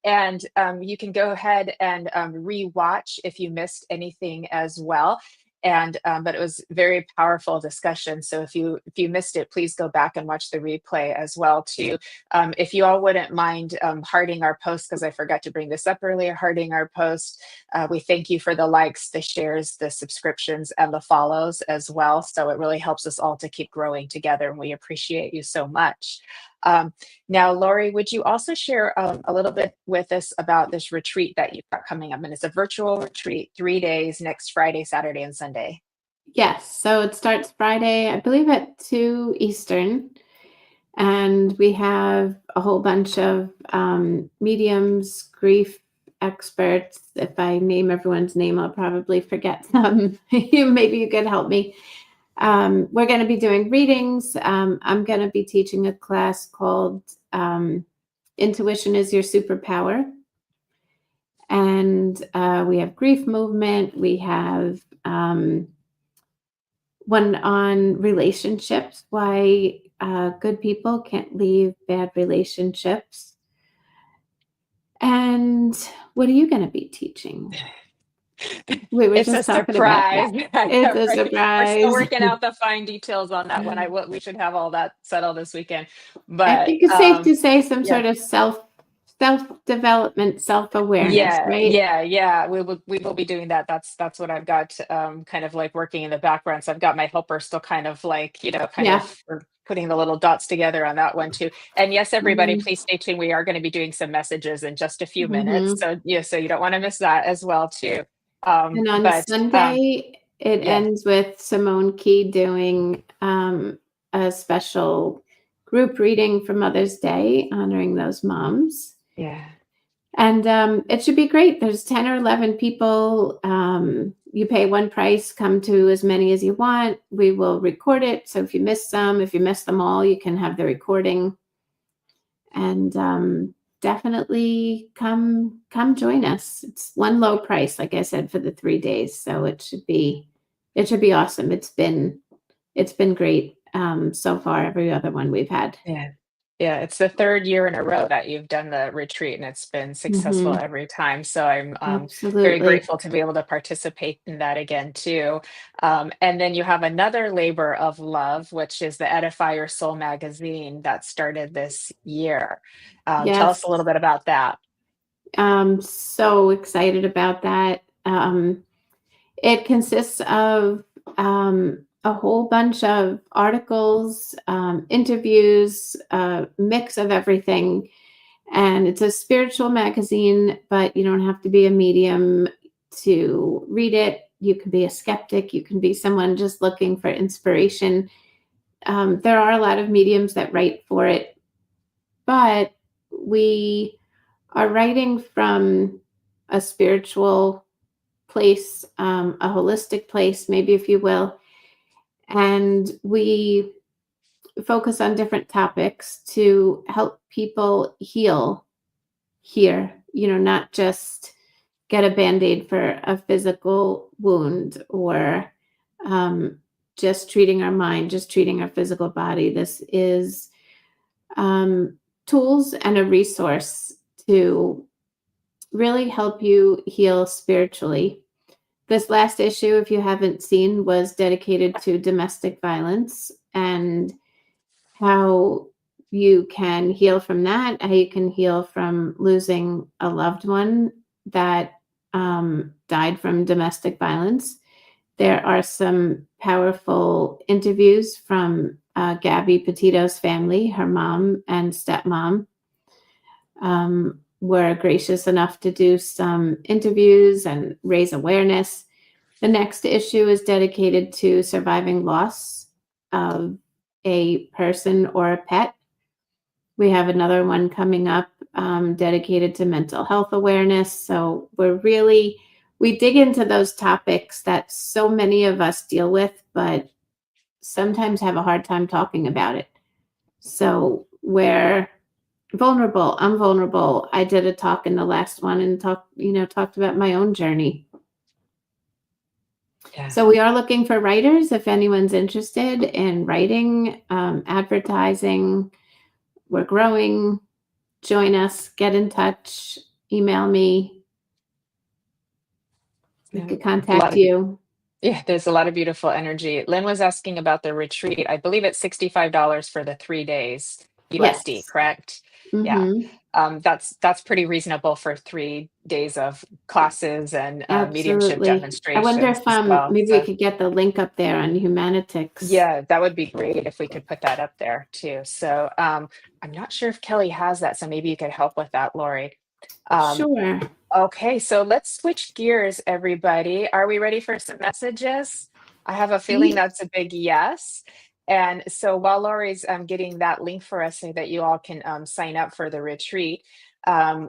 Speaker 2: And you can go ahead and re-watch if you missed anything as well. And but it was very powerful discussion. So if you missed it, please go back and watch the replay as well too. If you all wouldn't mind hearting our post, because I forgot to bring this up earlier, hearting our post. We thank you for the likes, the shares, the subscriptions, and the follows as well. So it really helps us all to keep growing together, and we appreciate you so much. Now, Laurie, would you also share a little bit with us about this retreat that you've got coming up? And it's a virtual retreat, 3 days, next Friday, Saturday, and Sunday.
Speaker 3: Yes. So it starts Friday, I believe at 2 Eastern. And we have a whole bunch of mediums, grief experts. If I name everyone's name, I'll probably forget some. Maybe you could help me. We're going to be doing readings. I'm going to be teaching a class called Intuition is Your Superpower. And we have grief movement. We have one on relationships, why good people can't leave bad relationships. And what are you going to be teaching? We were
Speaker 2: It's
Speaker 3: just
Speaker 2: a
Speaker 3: talking
Speaker 2: surprise.
Speaker 3: about that. It's a
Speaker 2: Right.
Speaker 3: surprise.
Speaker 2: We're still working out the fine details on that one. We should have all that settled this weekend. But
Speaker 3: I think it's safe to say some
Speaker 2: yeah.
Speaker 3: sort of self-development, self-awareness, right?
Speaker 2: Yeah. We will be doing that. That's what I've got kind of like working in the background. So I've got my helper still kind of like, we're putting the little dots together on that one too. And yes, everybody, please stay tuned. We are going to be doing some messages in just a few minutes. So so you don't want to miss that as well too.
Speaker 3: And on Sunday, it ends with Simone Key doing a special group reading for Mother's Day, honoring those moms.
Speaker 2: Yeah.
Speaker 3: And it should be great. There's 10 or 11 people. You pay one price, come to as many as you want. We will record it. So if you miss some, if you miss them all, you can have the recording. And definitely come join us. It's one low price, like I said, for the 3 days. So it should be awesome. It's been great so far, every other one we've had.
Speaker 2: Yeah, it's the third year in a row that you've done the retreat, and it's been successful every time. So I'm very grateful to be able to participate in that again too. And then you have another labor of love, which is the Edify Your Soul Magazine that started this year. Tell us a little bit about that.
Speaker 3: I'm so excited about that. It consists of a whole bunch of articles, interviews, a mix of everything. And it's a spiritual magazine, but you don't have to be a medium to read it. You can be a skeptic. You can be someone just looking for inspiration. There are a lot of mediums that write for it, but we are writing from a spiritual place, a holistic place, maybe, if you will. And we focus on different topics to help people heal here, not just get a Band-Aid for a physical wound or just treating our mind, just treating our physical body. This is tools and a resource to really help you heal spiritually. This last issue, if you haven't seen, was dedicated to domestic violence and how you can heal from that, how you can heal from losing a loved one that died from domestic violence. There are some powerful interviews from Gabby Petito's family. Her mom and stepmom were gracious enough to do some interviews and raise awareness. The next issue is dedicated to surviving loss of a person or a pet. We have another one coming up dedicated to mental health awareness. So we dig into those topics that so many of us deal with, but sometimes have a hard time talking about it. So we're vulnerable. I'm vulnerable. I did a talk in the last one and talked about my own journey. Yeah. So we are looking for writers. If anyone's interested in writing, advertising, we're growing. Join us, get in touch. email me. We could contact you.
Speaker 2: Yeah, there's a lot of beautiful energy. Lynn was asking about the retreat. I believe it's $65 for the 3 days USD,
Speaker 3: Yes.
Speaker 2: correct? Yeah.
Speaker 3: Mm-hmm.
Speaker 2: That's pretty reasonable for 3 days of classes and mediumship
Speaker 3: Absolutely. I wonder
Speaker 2: demonstrations
Speaker 3: if
Speaker 2: as well.
Speaker 3: maybe we
Speaker 2: So
Speaker 3: could get the link up there on Humanitix.
Speaker 2: yeah, that would be great if we could put that up there too. So I'm not sure if Kelly has that, so maybe you could help with that, Laurie.
Speaker 3: Sure.
Speaker 2: Okay, so let's switch gears, everybody. Are we ready for some messages? I have a feeling
Speaker 3: Ye-
Speaker 2: that's a big yes. And so while Laurie's getting that link for us so that you all can sign up for the retreat,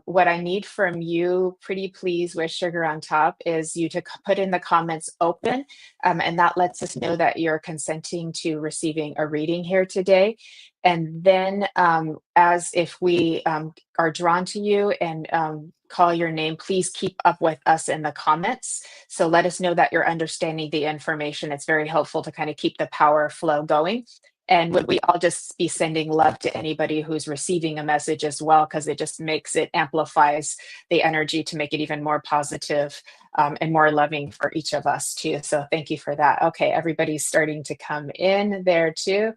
Speaker 2: what I need from you, pretty please, with sugar on top, is you to put in the comments open, and that lets us know that you're consenting to receiving a reading here today. And then, as if we are drawn to you and call your name, please keep up with us in the comments. So let us know that you're understanding the information. It's very helpful to kind of keep the power flow going. And would we all just be sending love to anybody who's receiving a message as well, because it just amplifies the energy to make it even more positive and more loving for each of us too. So thank you for that. Okay, everybody's starting to come in there too.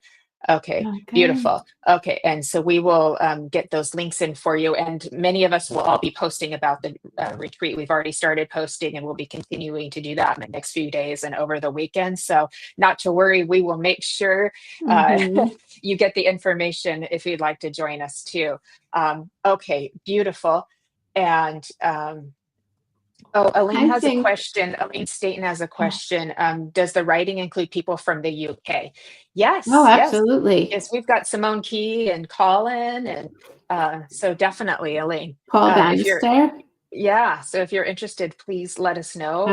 Speaker 2: Okay, beautiful. Okay, and so we will get those links in for you, and many of us will all be posting about the retreat. We've already started posting, and we'll be continuing to do that in the next few days and over the weekend. So not to worry, we will make sure you get the information if you'd like to join us too. Okay, beautiful. And Elaine has a question. Elaine Staten has a question. Does the writing include people from the UK? Yes.
Speaker 3: Oh, absolutely.
Speaker 2: Yes, we've got Simone Key and Colin, and so definitely, Elaine.
Speaker 3: Paul
Speaker 2: If you're,
Speaker 3: Bannister.
Speaker 2: so if you're interested, please let us know.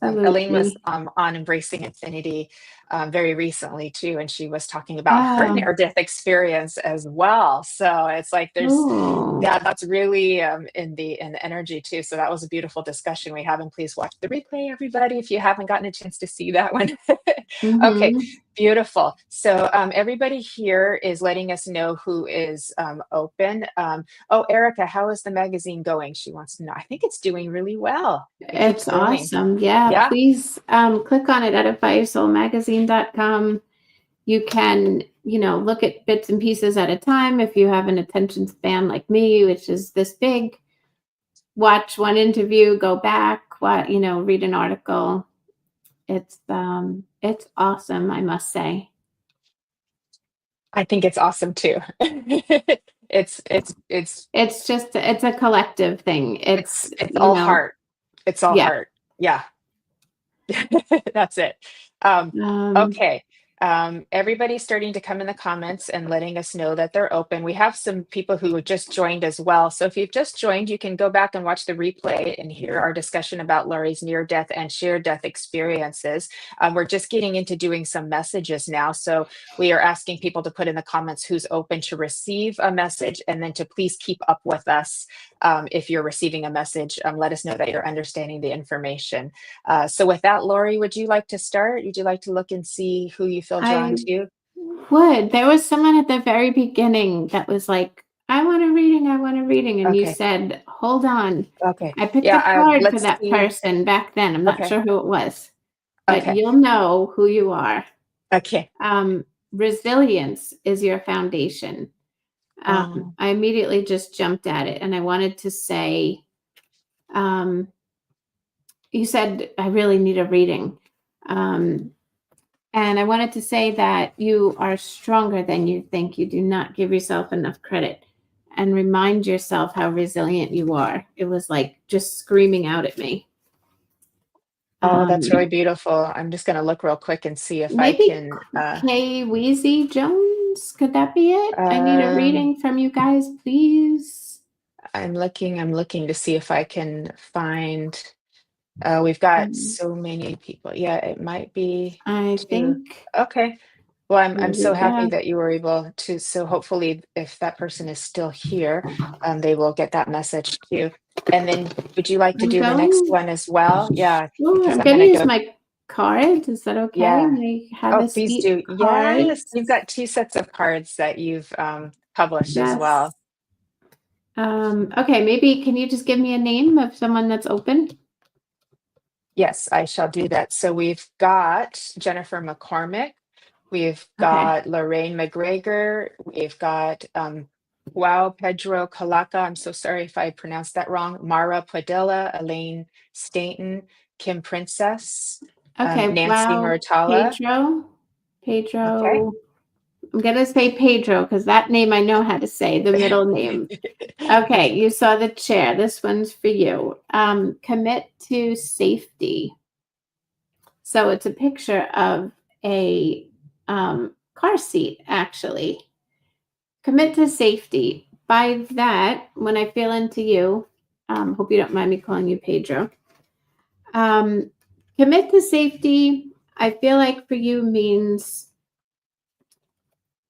Speaker 2: Elaine was on Embracing Infinity very recently too, and she was talking about her near-death experience as well. So it's like that's really in the energy too. So that was a beautiful discussion we have, and please watch the replay, everybody, if you haven't gotten a chance to see that one. Okay, beautiful. So everybody here is letting us know who is open. Erica, how is the magazine going? She wants to know. I think it's doing really well.
Speaker 3: It's awesome. Yeah. Please click on it, edifyyoursoulmagazine.com. You can, look at bits and pieces at a time. If you have an attention span like me, which is this big, watch one interview, go back, read an article. It's awesome, I must say.
Speaker 2: I think it's awesome too. It's
Speaker 3: a collective thing.
Speaker 2: It's all heart. It's all heart. Yeah. That's it. Okay. Everybody's starting to come in the comments and letting us know that they're open. We have some people who just joined as well. So if you've just joined, you can go back and watch the replay and hear our discussion about Laurie's near-death and shared-death experiences. We're just getting into doing some messages now. So we are asking people to put in the comments who's open to receive a message, and then to please keep up with us. If you're receiving a message, let us know that you're understanding the information. So with that, Laurie, would you like to start? Would you like to look and see who you feel drawn to?
Speaker 3: Would. There was someone at the very beginning that was like, I want a reading. And you said, hold on.
Speaker 2: Okay.
Speaker 3: I picked a card for that person back then. I'm not sure who it was, but you'll know who you are.
Speaker 2: Okay.
Speaker 3: Resilience is your foundation. I immediately just jumped at it, and I wanted to say, you said, I really need a reading. And I wanted to say that you are stronger than you think. You do not give yourself enough credit, and remind yourself how resilient you are. It was like just screaming out at me.
Speaker 2: Oh, that's really beautiful. I'm just going to look real quick and see if I can.
Speaker 3: Kay Weezy Jones, could that be it? I need a reading from you guys, please.
Speaker 2: I'm looking to see if I can find. We've got so many people. Yeah, it might be.
Speaker 3: I think.
Speaker 2: Okay. Well, I'm so happy that you were able to. So hopefully, if that person is still here, they will get that message too. And then, would you like to do the next one as well? Yeah.
Speaker 3: Sure. I'm going to use my card. Is that okay?
Speaker 2: Yeah.
Speaker 3: Have
Speaker 2: please do. Yes. You've got 2 sets of cards that you've published as well.
Speaker 3: Okay, maybe can you just give me a name of someone that's open?
Speaker 2: Yes, I shall do that. So we've got Jennifer McCormick, we've
Speaker 3: Okay.
Speaker 2: got Lorraine McGregor, we've got Wow Pedro Calaca. I'm so sorry if I pronounced that wrong. Mara Padilla, Elaine Stainton, Kim Princess,
Speaker 3: Okay.
Speaker 2: Nancy
Speaker 3: Wow.
Speaker 2: Murtala.
Speaker 3: Pedro.
Speaker 2: Okay.
Speaker 3: Pedro. I'm gonna say Pedro because that name I know how to say, the middle name. Okay, you saw the chair. This one's for you. Commit to safety. So it's a picture of a car seat, actually. Commit to safety. By that, when I feel into you, hope you don't mind me calling you Pedro. Commit to safety, I feel like for you means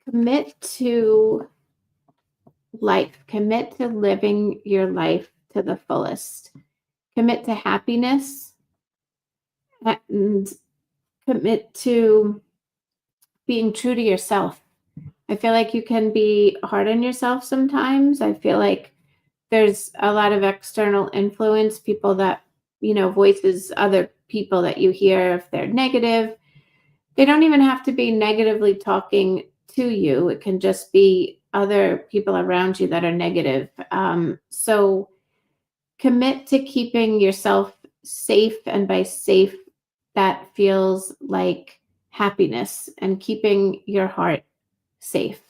Speaker 3: commit to life, commit to living your life to the fullest, commit to happiness, and commit to being true to yourself. I feel like you can be hard on yourself sometimes. I feel like there's a lot of external influence, people that, voices, other people that you hear if they're negative. They don't even have to be negatively talking to you. It can just be other people around you that are negative. So commit to keeping yourself safe. And by safe, that feels like happiness and keeping your heart safe.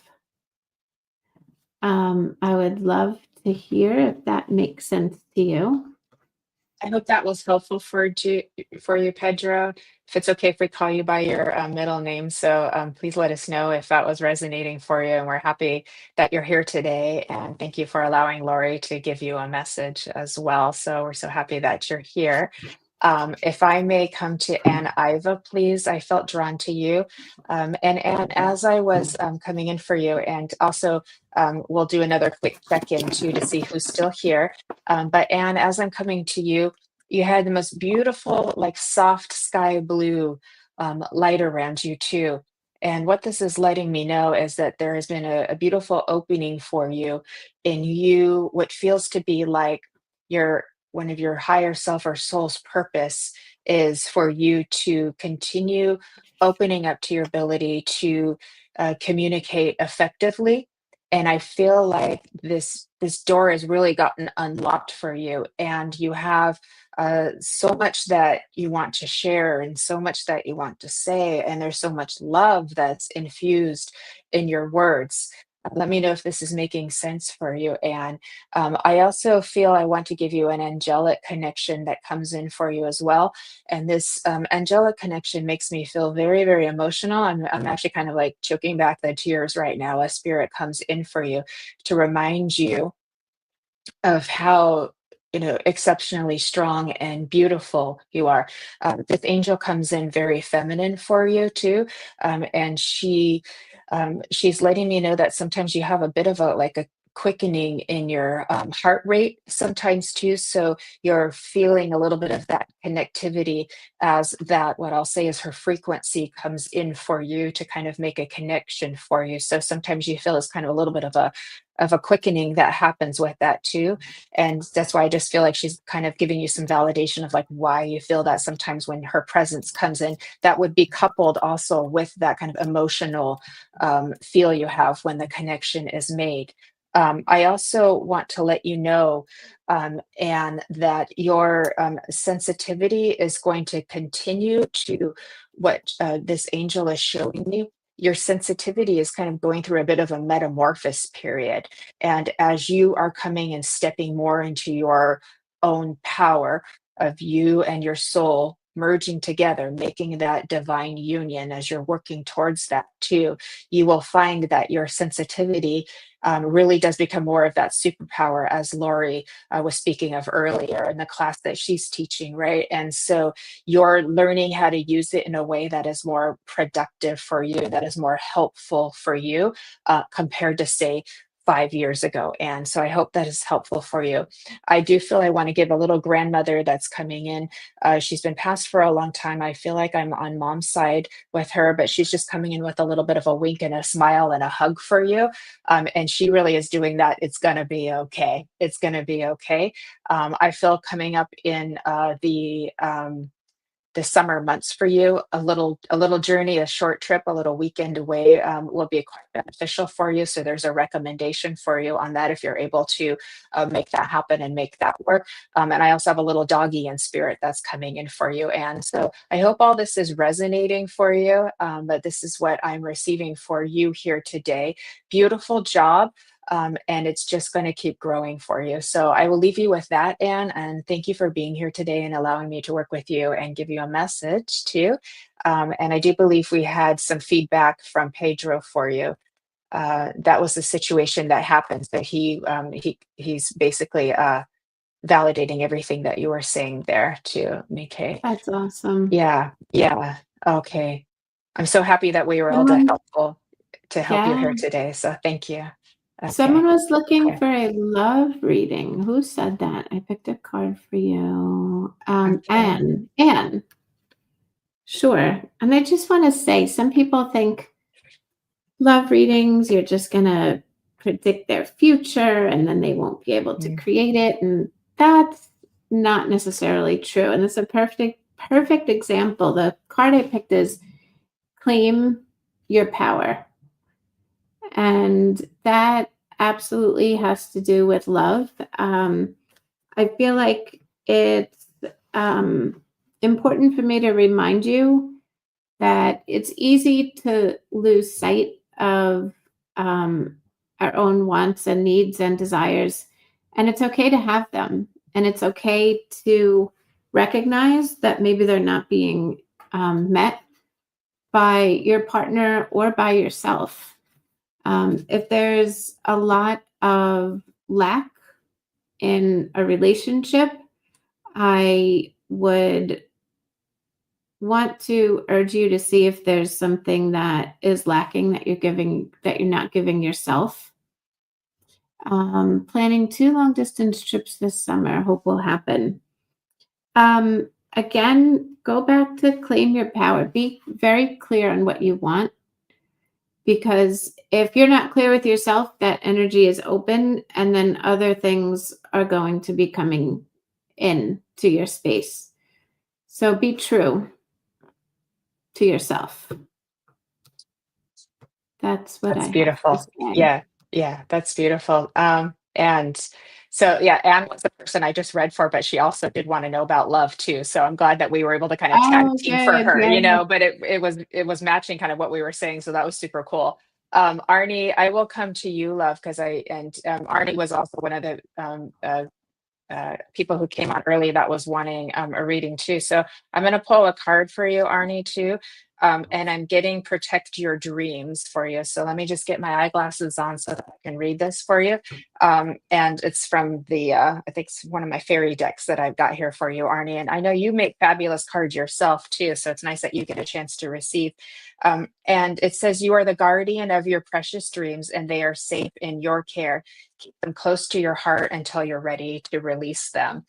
Speaker 3: I would love to hear if that makes sense to you.
Speaker 2: I hope that was helpful for you, Pedro. If it's okay if we call you by your middle name, so please let us know if that was resonating for you. And we're happy that you're here today. And thank you for allowing Laurie to give you a message as well. So we're so happy that you're here. If I may come to Ann Iva, please. I felt drawn to you. And Ann, as I was coming in for you, and also we'll do another quick check-in too to see who's still here. But Anne, as I'm coming to you, you had the most beautiful, like soft sky blue light around you too. And what this is letting me know is that there has been a beautiful opening for you in you, what feels to be like your one of your higher self or soul's purpose is for you to continue opening up to your ability to communicate effectively. And I feel like this door has really gotten unlocked for you, and you have so much that you want to share and so much that you want to say, and there's so much love that's infused in your words. Let me know if this is making sense for you, Anne. I also feel I want to give you an angelic connection that comes in for you as well. And this angelic connection makes me feel very, very emotional. I'm actually kind of like choking back the tears right now. A spirit comes in for you to remind you of how exceptionally strong and beautiful you are. This angel comes in very feminine for you too, and she's letting me know that sometimes you have a bit of a quickening in your heart rate sometimes too, so you're feeling a little bit of that connectivity as that what I'll say is her frequency comes in for you to kind of make a connection for you. So sometimes you feel it's kind of a little bit of a quickening that happens with that too. And that's why I just feel like she's kind of giving you some validation of like why you feel that sometimes when her presence comes in, that would be coupled also with that kind of emotional feel you have when the connection is made. I also want to let you know, and that your sensitivity is going to continue to what this angel is showing you. Your sensitivity is kind of going through a bit of a metamorphosis period. And as you are coming and stepping more into your own power of you and your soul merging together, making that divine union, as you're working towards that too, you will find that your sensitivity really does become more of that superpower, as Laurie was speaking of earlier in the class that she's teaching, right? And so you're learning how to use it in a way that is more productive for you, that is more helpful for you, compared to, say, 5 years ago. And so I hope that is helpful for you. I do feel I want to give a little grandmother that's coming in. She's been passed for a long time. I feel like I'm on mom's side with her, but she's just coming in with a little bit of a wink and a smile and a hug for you. And she really is doing that. It's going to be okay. It's going to be okay. I feel coming up in the summer months for you, a little journey, a short trip, a little weekend away will be quite beneficial for you. So there's a recommendation for you on that if you're able to make that happen and make that work. And I also have a little doggy in spirit that's coming in for you. And so I hope all this is resonating for you. But this is what I'm receiving for you here today. Beautiful job. And it's just going to keep growing for you. So I will leave you with that, Anne, and thank you for being here today and allowing me to work with you and give you a message too. And I do believe we had some feedback from Pedro for you. That was the situation that happens, that he's basically validating everything that you were saying there to Mike.
Speaker 3: That's awesome.
Speaker 2: Yeah, yeah. Okay. I'm so happy that we were able
Speaker 3: Someone,
Speaker 2: to help you
Speaker 3: yeah,
Speaker 2: here today. So thank you.
Speaker 3: someone
Speaker 2: Okay.
Speaker 3: was looking
Speaker 2: Okay.
Speaker 3: for a love reading. Who said that? I picked a card for you.
Speaker 2: Okay.
Speaker 3: Anne. Sure. And I just want to say, some people think love readings, you're just going to predict their future and then they won't be able to
Speaker 2: Mm.
Speaker 3: create it. And that's not necessarily true. And it's a perfect example. The card I picked is Claim Your Power. And that absolutely has to do with love. I feel like it's important for me to remind you that it's easy to lose sight of our own wants and needs and desires. And it's okay to have them. And it's okay to recognize that maybe they're not being met by your partner or by yourself. If there's a lot of lack in a relationship, I would want to urge you to see if there's something that is lacking that you're not giving yourself. Planning 2 long distance trips this summer, hope will happen. Again, go back to Claim Your Power. Be very clear on what you want, because if you're not clear with yourself, that energy is open and then other things are going to be coming in to your space. So be true to yourself. That's what I
Speaker 2: That's
Speaker 3: have to
Speaker 2: beautiful.
Speaker 3: say.
Speaker 2: Yeah, yeah, that's beautiful. And so yeah, Anne was the person I just read for, but she also did want to know about love too. So I'm glad that we were able to kind of tag
Speaker 3: Oh,
Speaker 2: team for
Speaker 3: good.
Speaker 2: her,
Speaker 3: Yeah.
Speaker 2: but it was matching kind of what we were saying. So that was super cool. Arnie, I will come to you, love, because Arnie was also one of the people who came on early that was wanting a reading too. So I'm going to pull a card for you, Arnie, too. And I'm getting Protect Your Dreams for you. So let me just get my eyeglasses on so that I can read this for you. And it's from I think it's one of my fairy decks that I've got here for you, Arnie. And I know you make fabulous cards yourself too. So it's nice that you get a chance to receive. And it says, you are the guardian of your precious dreams and they are safe in your care. Keep them close to your heart until you're ready to release them.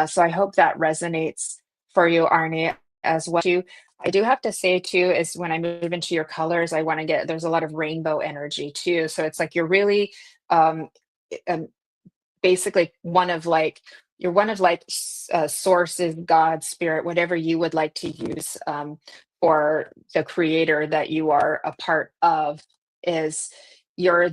Speaker 2: So I hope that resonates for you, Arnie, as well. I do have to say too, is when I move into your colors, there's a lot of rainbow energy too. So it's like you're really um, basically you're one of sources, God, spirit, whatever you would like to use for the creator that you are a part of. Is you're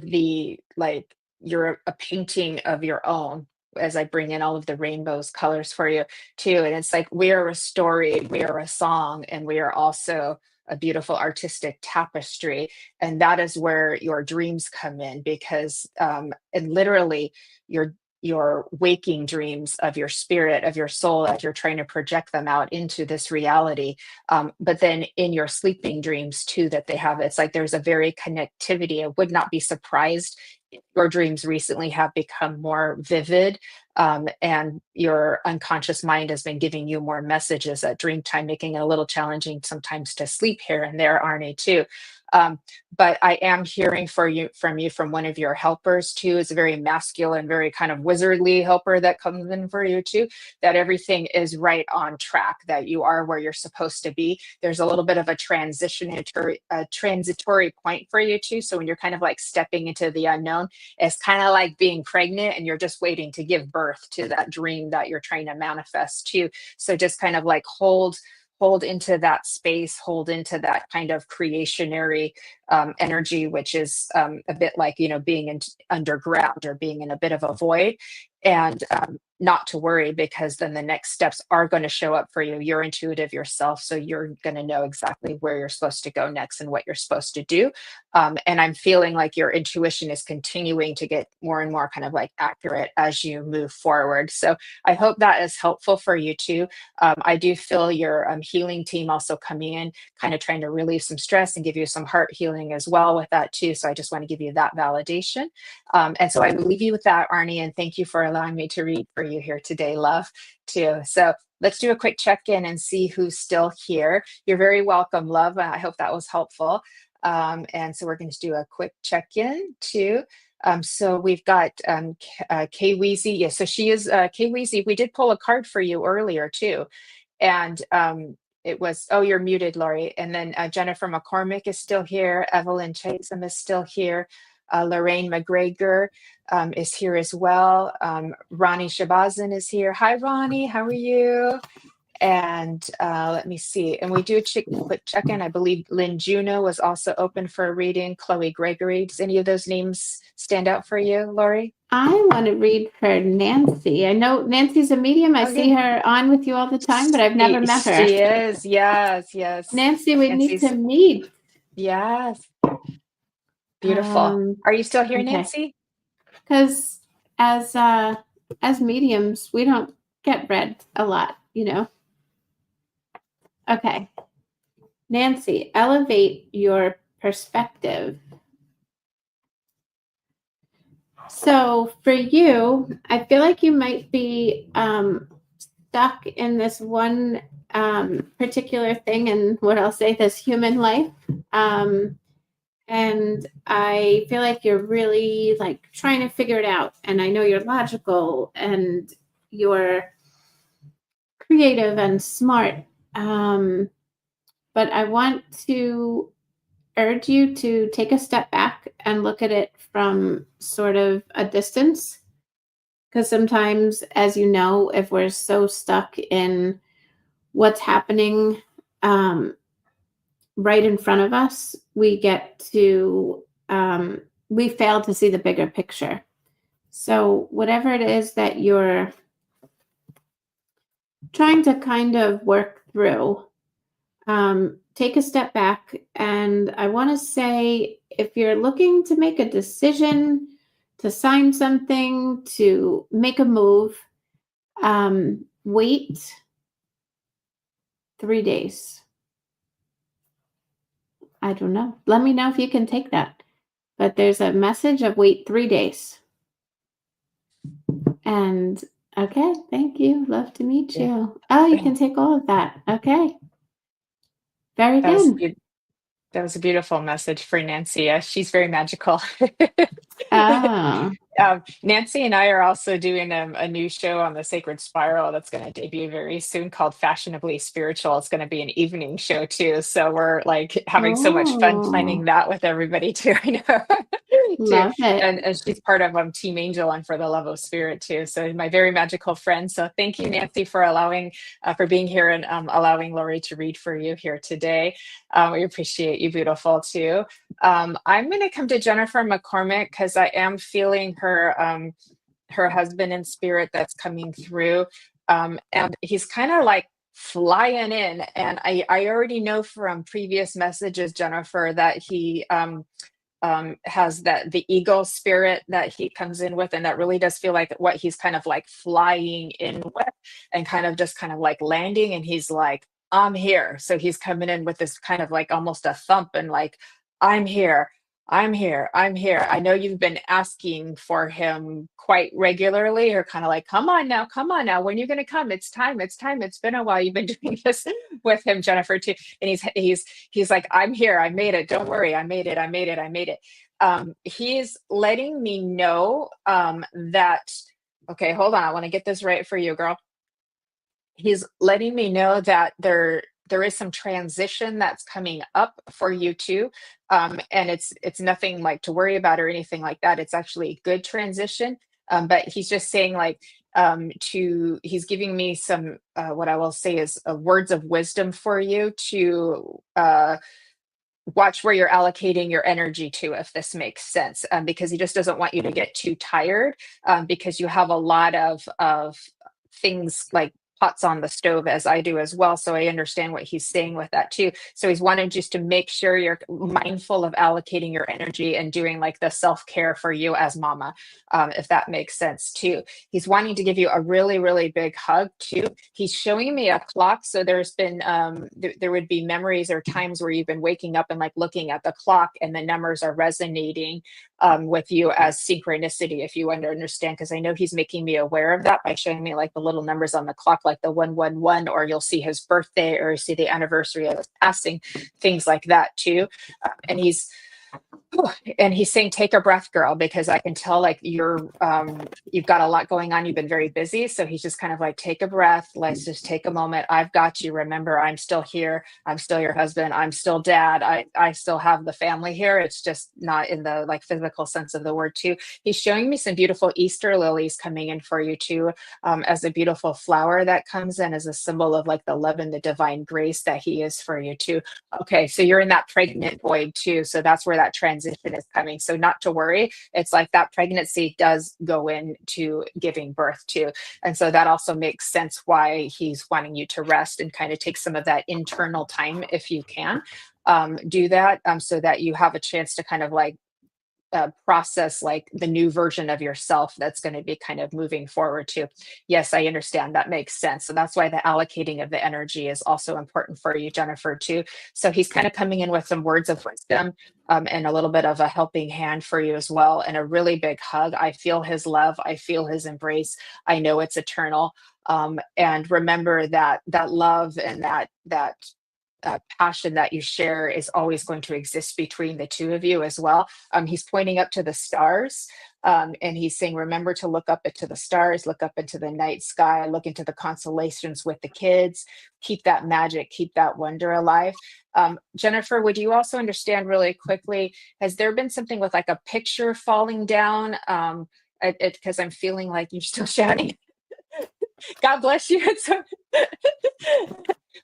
Speaker 2: you're a painting of your own, as I bring in all of the rainbows colors for you too. And it's like we are a story, we are a song, and we are also a beautiful artistic tapestry. And that is where your dreams come in, because and literally your waking dreams of your spirit, of your soul, as you're trying to project them out into this reality. But then in your sleeping dreams too, that they have, it's like there's a very connectivity. I would not be surprised if your dreams recently have become more vivid, and your unconscious mind has been giving you more messages at dream time, making it a little challenging sometimes to sleep here and there, Arnie, too. But I am hearing from one of your helpers too. It's a very masculine, very kind of wizardly helper that comes in for you too, that everything is right on track, that you are where you're supposed to be. There's a little bit of a transitory point for you too. So when you're kind of like stepping into the unknown, it's kind of like being pregnant and you're just waiting to give birth to that dream that you're trying to manifest too. So just kind of like hold into that space, hold into that kind of creationary energy, which is a bit like, being underground or being in a bit of a void. And not to worry, because then the next steps are going to show up for you. You're intuitive yourself, so you're going to know exactly where you're supposed to go next and what you're supposed to do. And I'm feeling like your intuition is continuing to get more and more kind of like accurate as you move forward. So I hope that is helpful for you too. I do feel your healing team also coming in, kind of trying to relieve some stress and give you some heart healing as well with that too. So I just want to give you that validation. And so I will leave you with that, Arnie, and thank you for allowing me to read for you here today, love, too. So let's do a quick check-in and see who's still here. You're very welcome, love. I hope that was helpful. And so we're going to do a quick check-in too. So we've got Kay Weezy. Yeah, so she is Kay Weezy. We did pull a card for you earlier too. And it was, oh, you're muted, Laurie. And then Jennifer McCormick is still here. Evelyn Chatham is still here. Lorraine McGregor is here as well. Ronnie Shabazan is here. Hi, Ronnie. How are you? And let me see. And we do a quick check-in. I believe Lynn Juno was also open for a reading. Chloe Gregory. Does any of those names stand out for you, Laurie?
Speaker 3: I want to read for Nancy. I know Nancy's a medium. I see her on with you all the time, but I've never met her.
Speaker 2: She is. Yes, yes.
Speaker 3: Nancy, we need to meet.
Speaker 2: Yes. Beautiful. Are you still here, okay, Nancy?
Speaker 3: Because as mediums, we don't get read a lot, Okay. Nancy, elevate your perspective. So for you, I feel like you might be stuck in this one particular thing in what I'll say, this human life. And I feel like you're really like trying to figure it out. And I know you're logical and you're creative and smart. But I want to urge you to take a step back and look at it from sort of a distance. Because sometimes, as you know, if we're so stuck in what's happening right in front of us, we get to, we fail to see the bigger picture. So whatever it is that you're trying to kind of work through, take a step back. And I want to say, if you're looking to make a decision, to sign something, to make a move, wait 3 days. I don't know. Let me know if you can take that. But there's a message of wait 3 days. And okay, thank you. Love to meet you. Oh, you can take all of that. Okay. Very good.
Speaker 2: That was a beautiful message for Nancy. She's very magical.
Speaker 3: Oh.
Speaker 2: Nancy and I are also doing a new show on the Sacred Spiral that's going to debut very soon called Fashionably Spiritual. It's going to be an evening show too. So we're like having so much fun planning that with everybody too. I know.
Speaker 3: Love it.
Speaker 2: And she's part of Team Angel and For the Love of Spirit too. So my very magical friend. So thank you, Nancy, for for being here and allowing Laurie to read for you here today. We appreciate you, beautiful too. I'm going to come to Jennifer McCormick because I am feeling her husband in spirit that's coming through, and he's kind of like flying in, and I already know from previous messages, Jennifer, that he has the eagle spirit that he comes in with, and that really does feel like what he's kind of like flying in with, and kind of like landing, and he's like, I'm here. So he's coming in with this kind of like almost a thump and like, I'm here. I'm here. I'm here. I know you've been asking for him quite regularly, or kind of like, come on now, come on now. When are you going to come? It's time. It's time. It's been a while. You've been doing this with him, Jennifer, too. And he's like, I'm here. I made it. Don't worry. I made it. I made it. I made it. He's letting me know that, okay, hold on. I want to get this right for you, girl. He's letting me know that there is some transition that's coming up for you too, and it's nothing like to worry about or anything like that. It's actually a good transition, but he's just saying like he's giving me some what I will say is words of wisdom for you to watch where you're allocating your energy to, if this makes sense, because he just doesn't want you to get too tired, because you have a lot of things like pots on the stove, as I do as well. So I understand what he's saying with that too. So he's wanting just to make sure you're mindful of allocating your energy and doing like the self-care for you as mama, if that makes sense too. He's wanting to give you a really, really big hug too. He's showing me a clock. So there's been, there would be memories or times where you've been waking up and like looking at the clock and the numbers are resonating with you as synchronicity, if you understand, because I know he's making me aware of that by showing me like the little numbers on the clock, like the 111, or you'll see his birthday, or you see the anniversary of his passing, things like that too. And he's saying, take a breath, girl, because I can tell like you've got a lot going on. You've been very busy. So he's just kind of like, take a breath. Let's just take a moment. I've got you. Remember, I'm still here. I'm still your husband. I'm still dad. I still have the family here. It's just not in the like physical sense of the word too. He's showing me some beautiful Easter lilies coming in for you too, as a beautiful flower that comes in as a symbol of like the love and the divine grace that he is for you too. Okay. So you're in that pregnant void too. So that's where that transition is coming. So not to worry. It's like that pregnancy does go into giving birth too. And so that also makes sense why he's wanting you to rest and kind of take some of that internal time, if you can do that, so that you have a chance to kind of like process like the new version of yourself that's going to be kind of moving forward too. Yes, I understand. That makes sense. So that's why the allocating of the energy is also important for you, Jennifer, too. So he's kind of coming in with some words of wisdom, and a little bit of a helping hand for you as well, and a really big hug. I feel his love. I feel his embrace. I know it's eternal. And remember that love and that passion that you share is always going to exist between the two of you as well. He's pointing up to the stars, and he's saying, remember to look up into the stars, look up into the night sky, look into the constellations with the kids, keep that magic, keep that wonder alive. Jennifer, would you also understand really quickly, has there been something with like a picture falling down? Because I'm feeling like you're still shouting. God bless you. So,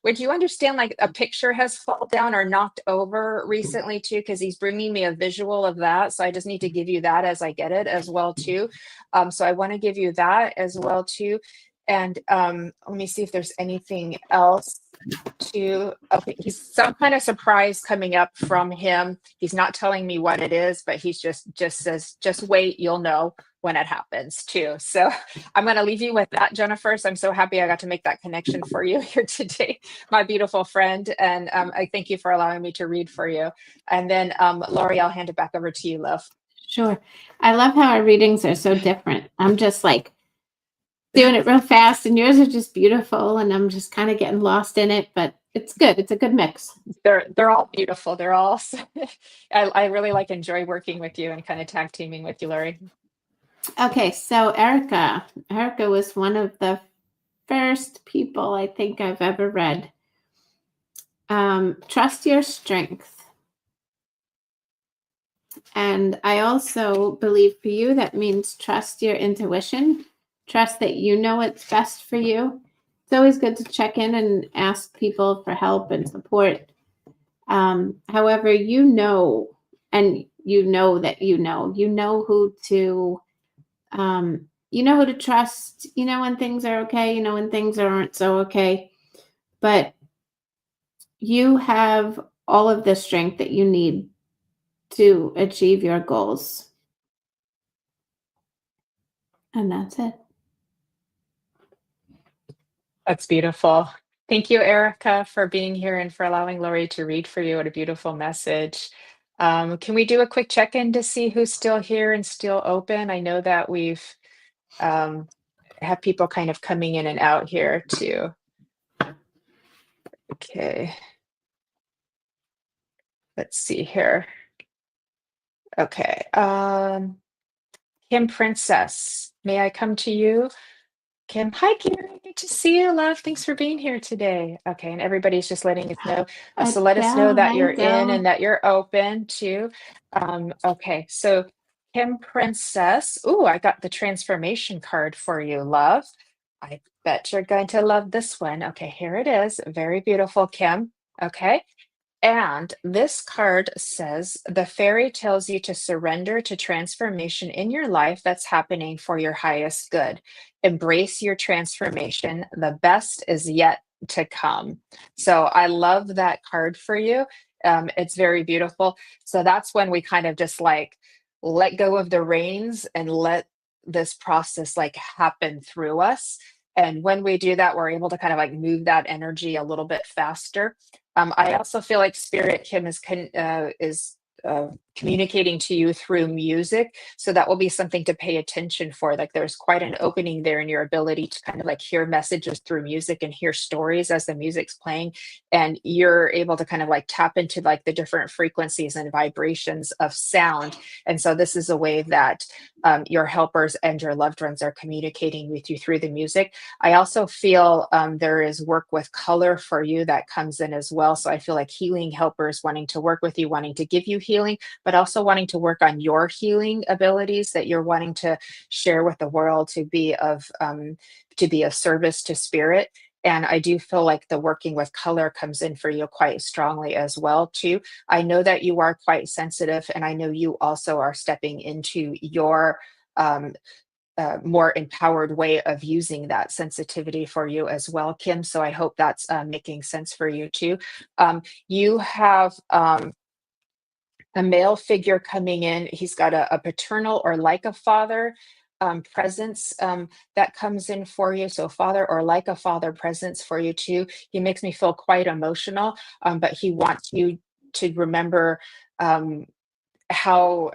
Speaker 2: would you understand like a picture has fallen down or knocked over recently too? Because he's bringing me a visual of that. So I just need to give you that as I get it as well too. So I want to give you that as well too. And let me see if there's anything else to, okay, he's some kind of surprise coming up from him. He's not telling me what it is, but he's just says, just wait, you'll know when it happens too. So I'm going to leave you with that, Jennifer. So I'm so happy I got to make that connection for you here today, my beautiful friend. And I thank you for allowing me to read for you. And then Laurie, I'll hand it back over to you, love.
Speaker 3: Sure. I love how our readings are so different. I'm just like doing it real fast, and yours are just beautiful, and I'm just kind of getting lost in it, but it's good. It's a good mix.
Speaker 2: They're all beautiful. They're all, I really enjoy working with you and kind of tag teaming with you, Laurie.
Speaker 3: Okay, so Erica was one of the first people I think I've ever read. Trust your strength. And I also believe for you that means trust your intuition. Trust that you know what's best for you. It's always good to check in and ask people for help and support. However, you know, and you know that you know who to trust, when things are okay, when things aren't so okay. But you have all of the strength that you need to achieve your goals. And that's it.
Speaker 2: That's beautiful. Thank you, Erica, for being here and for allowing Laurie to read for you. What a beautiful message. Can we do a quick check-in to see who's still here and still open? I know that we've have people kind of coming in and out here too. Okay. Let's see here. Okay. Kim Princess, may I come to you? Kim, hi, Karen. Good to see you, love. Thanks for being here today. Okay, and everybody's just letting us know. So let us know
Speaker 3: Adele,
Speaker 2: that
Speaker 3: hi,
Speaker 2: you're in
Speaker 3: Adele.
Speaker 2: and that you're open too. Okay, so Kim Princess. Ooh, I got the transformation card for you, love. I bet you're going to love this one. Okay, here it is. Very beautiful, Kim. Okay. And this card says the fairy tells you to surrender to transformation in your life that's happening for your highest good. Embrace your transformation. The best is yet to come. So I love that card for you. It's very beautiful. So that's when we kind of just like let go of the reins and let this process like happen through us. And when we do that, we're able to kind of like move that energy a little bit faster. I also feel like Spirit Kim is communicating to you through music, so that will be something to pay attention for. Like there's quite an opening there in your ability to kind of like hear messages through music and hear stories as the music's playing, and you're able to kind of like tap into like the different frequencies and vibrations of sound. And so this is a way that your helpers and your loved ones are communicating with you through the music. I also feel there is work with color for you that comes in as well. So I feel like healing helpers wanting to work with you, wanting to give you healing, but also wanting to work on your healing abilities that you're wanting to share with the world to be of service to spirit. And I do feel like the working with color comes in for you quite strongly as well too. I know that you are quite sensitive, and I know you also are stepping into your more empowered way of using that sensitivity for you as well, Kim. So I hope that's making sense for you too. You have a male figure coming in. He's got a paternal or like a father presence that comes in for you. So father or like a father presence for you too. He makes me feel quite emotional, but he wants you to remember how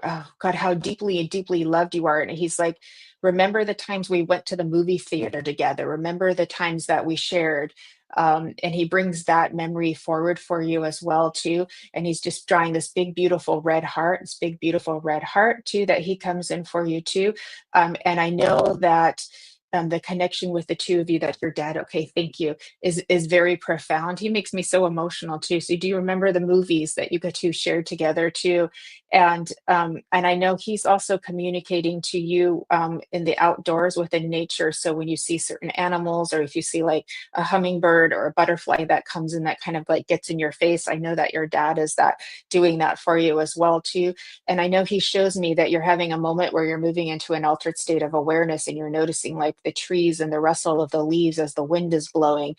Speaker 2: deeply loved you are. And he's like, remember the times we went to the movie theater together, remember the times that we shared. And he brings that memory forward for you as well too. And he's just drawing this big beautiful red heart, this big beautiful red heart too, that he comes in for you too. And I know that the connection with the two of you, that your dad, okay, thank you, is very profound. He makes me so emotional too. So do you remember the movies that you got to share together too? And I know he's also communicating to you in the outdoors within nature. So when you see certain animals, or if you see like a hummingbird or a butterfly that comes in that kind of like gets in your face, I know that your dad is that doing that for you as well too. And I know he shows me that you're having a moment where you're moving into an altered state of awareness, and you're noticing like the trees and the rustle of the leaves as the wind is blowing,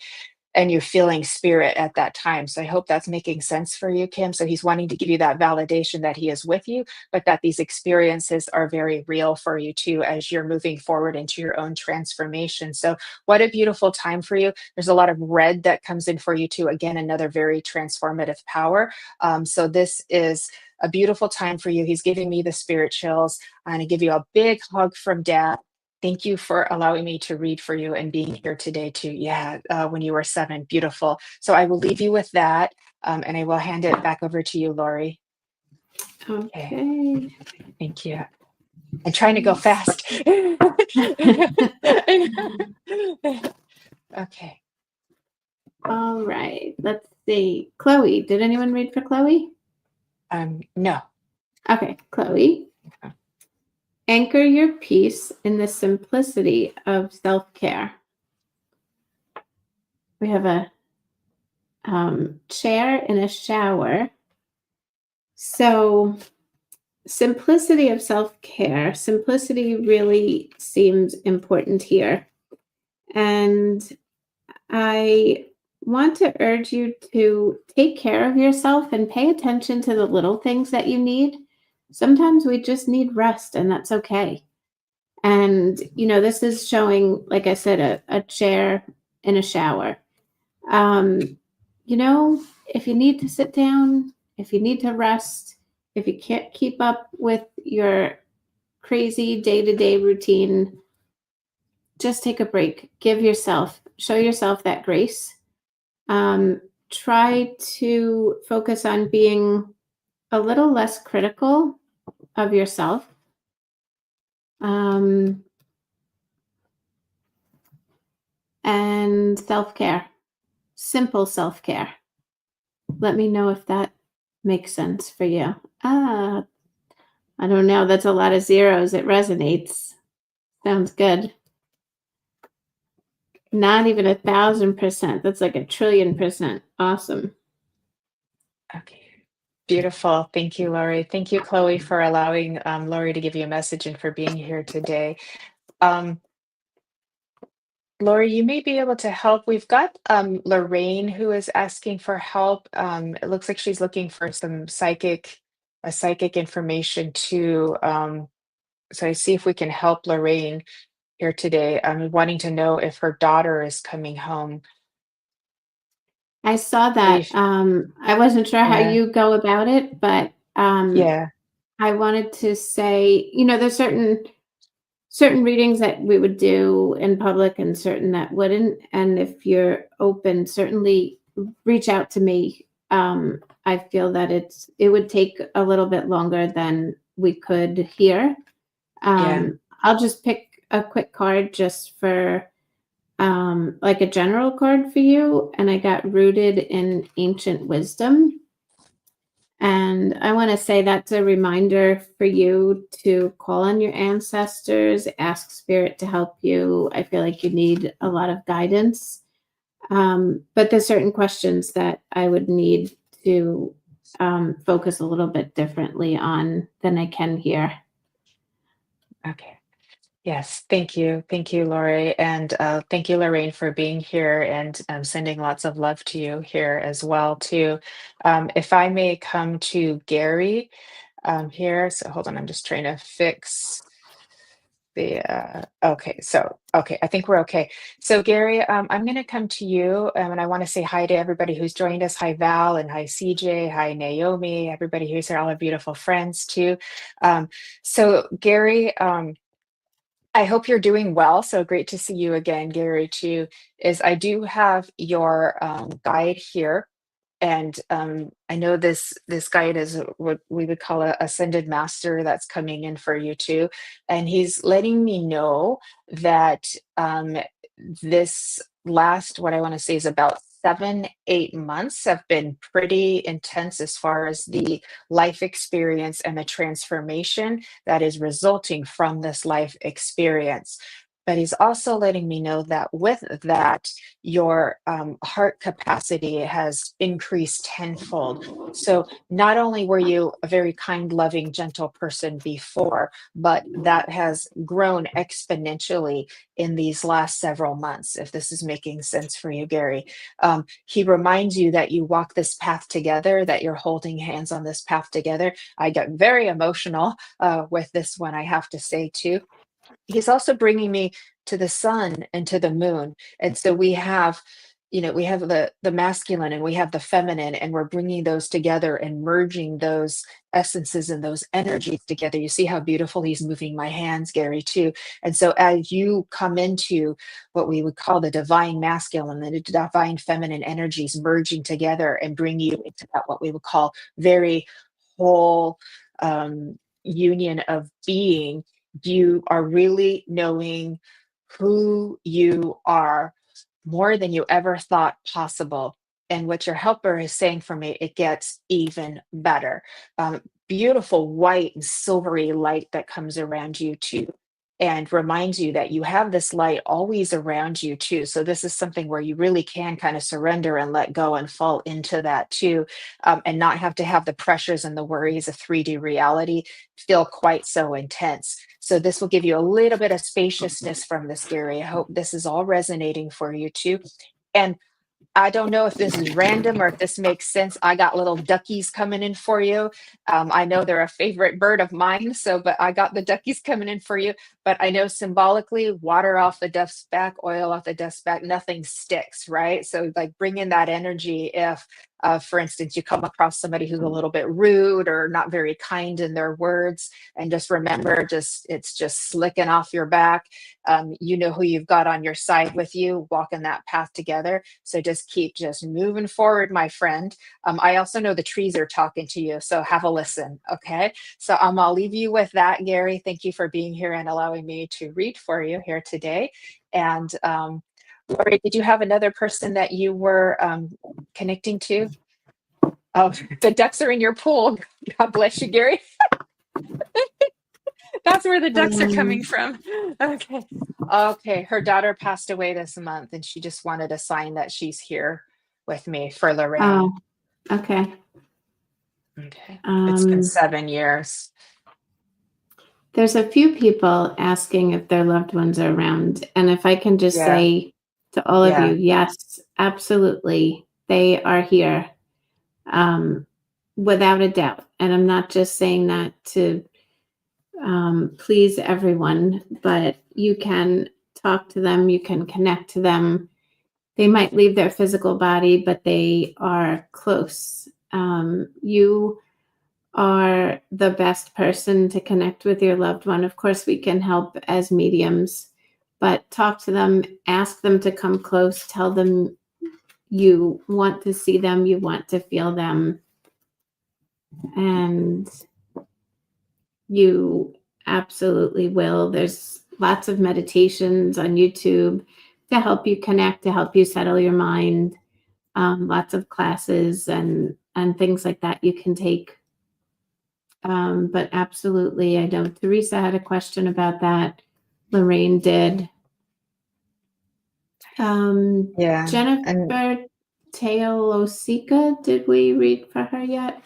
Speaker 2: and you're feeling spirit at that time. So I hope that's making sense for you, Kim. So he's wanting to give you that validation that he is with you, but that these experiences are very real for you too, as you're moving forward into your own transformation. So what a beautiful time for you. There's a lot of red that comes in for you too. Again, another very transformative power. So this is a beautiful time for you. He's giving me the spirit chills. I'm going to give you a big hug from Dad. Thank you for allowing me to read for you and being here today too. Yeah, when you were 7, beautiful. So I will leave you with that, and I will hand it back over to you, Laurie.
Speaker 3: Okay.
Speaker 2: Thank you. I'm trying to go fast. Okay.
Speaker 3: All right. Let's see. Chloe, did anyone read for Chloe?
Speaker 2: No.
Speaker 3: Okay, Chloe. Anchor your peace in the simplicity of self-care. We have a chair and a shower. So simplicity of self-care. Simplicity really seems important here. And I want to urge you to take care of yourself and pay attention to the little things that you need. Sometimes we just need rest, and that's okay. And, this is showing, like I said, a chair and a shower. If you need to sit down, if you need to rest, if you can't keep up with your crazy day-to-day routine, just take a break. Show yourself that grace. Try to focus on being a little less critical of yourself. And self-care, simple self-care. Let me know if that makes sense for you. I don't know. That's a lot of zeros. It resonates. Sounds good. Not even 1,000%. That's like 1,000,000,000%. Awesome.
Speaker 2: Okay. Beautiful. Thank you, Laurie. Thank you, Chloe, for allowing Laurie to give you a message and for being here today. Laurie, you may be able to help. We've got Lorraine who is asking for help. It looks like she's looking for some psychic information too. So I see if we can help Lorraine here today. I'm wanting to know if her daughter is coming home.
Speaker 3: I saw that. I wasn't sure how
Speaker 2: Yeah.
Speaker 3: you go about it, but
Speaker 2: Yeah.
Speaker 3: I wanted to say, there's certain readings that we would do in public and certain that wouldn't. And if you're open, certainly reach out to me. I feel that it would take a little bit longer than we could here. I'll just pick a quick card just for like a general card for you. And I got rooted in ancient wisdom. And I want to say that's a reminder for you to call on your ancestors, ask spirit to help you. I feel like you need a lot of guidance. But there's certain questions that I would need to focus a little bit differently on than I can here.
Speaker 2: Okay. Yes, thank you. Thank you, Laurie. And thank you, Lorraine, for being here and sending lots of love to you here as well, too. If I may come to Gary here. So hold on, I'm just trying to fix the, okay, I think we're okay. So Gary, I'm going to come to you and I want to say hi to everybody who's joined us. Hi, Val, and hi, CJ. Hi, Naomi, everybody who's here, all our beautiful friends, too. So Gary, I hope you're doing well. So great to see you again, Gary, too. I do have your guide here. And I know this guide is what we would call a ascended master that's coming in for you too. And he's letting me know that this last, what I want to say is about 7-8 months have been pretty intense as far as the life experience and the transformation that is resulting from this life experience. But he's also letting me know that with that, your heart capacity has increased tenfold. So not only were you a very kind, loving, gentle person before, but that has grown exponentially in these last several months, if this is making sense for you, Gary. He reminds you that you walk this path together, that you're holding hands on this path together. I get very emotional with this one, I have to say, too. He's also bringing me to the sun and to the moon. And so we have the masculine and we have the feminine, and we're bringing those together and merging those essences and those energies together. You see how beautiful he's moving my hands, Gary, too. And so as you come into what we would call the divine masculine and the divine feminine energies merging together and bring you into that what we would call very whole union of being, you are really knowing who you are more than you ever thought possible. And what your helper is saying for me, it gets even better. Beautiful white and silvery light that comes around you too, and reminds you that you have this light always around you too. So this is something where you really can kind of surrender and let go and fall into that too, and not have to have the pressures and the worries of 3D reality feel quite so intense. So this will give you a little bit of spaciousness from this, Gary. I hope this is all resonating for you too. And I don't know if this is random or if this makes sense. I got little duckies coming in for you. I know they're a favorite bird of mine, but I got the duckies coming in for you. But I know symbolically, water off the duck's back, oil off the duck's back, nothing sticks, right? So like bring in that energy if For instance, you come across somebody who's a little bit rude or not very kind in their words, and just remember, it's just slicking off your back. You know who you've got on your side with you, walking that path together. So just keep just moving forward, my friend. I also know the trees are talking to you, so have a listen. Okay. So I'll leave you with that, Gary. Thank you for being here and allowing me to read for you here today. And Laurie, did you have another person that you were connecting to? Oh, the ducks are in your pool. God bless you, Gary. That's where the ducks are coming from. Okay. Okay. Her daughter passed away this month, and she just wanted a sign that she's here with me for Lorraine.
Speaker 3: Oh, okay.
Speaker 2: Okay. It's been 7 years.
Speaker 3: There's a few people asking if their loved ones are around. And if I can just say to all of you, yes, absolutely. They are here, without a doubt. And I'm not just saying that to please everyone, but you can talk to them, you can connect to them. They might leave their physical body, but they are close. You are the best person to connect with your loved one. Of course, we can help as mediums, but talk to them, ask them to come close, tell them you want to see them, you want to feel them, and you absolutely will. There's lots of meditations on YouTube to help you connect, to help you settle your mind. Lots of classes and things like that you can take. But absolutely, I know Teresa had a question about that. Lorraine did. Jennifer Teolosica, did we read for her yet?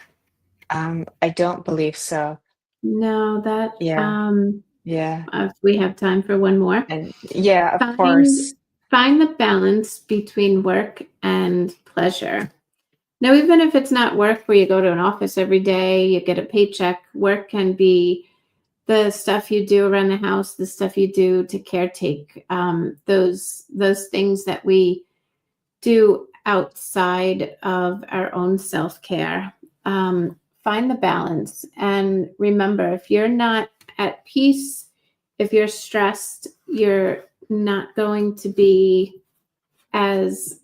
Speaker 2: I don't believe so.
Speaker 3: No, that
Speaker 2: yeah.
Speaker 3: If we have time for one more.
Speaker 2: And of course.
Speaker 3: Find the balance between work and pleasure. Now, even if it's not work where you go to an office every day, you get a paycheck, work can be the stuff you do around the house, the stuff you do to caretake, those things that we do outside of our own self-care. Find the balance. And remember, if you're not at peace, if you're stressed, you're not going to be as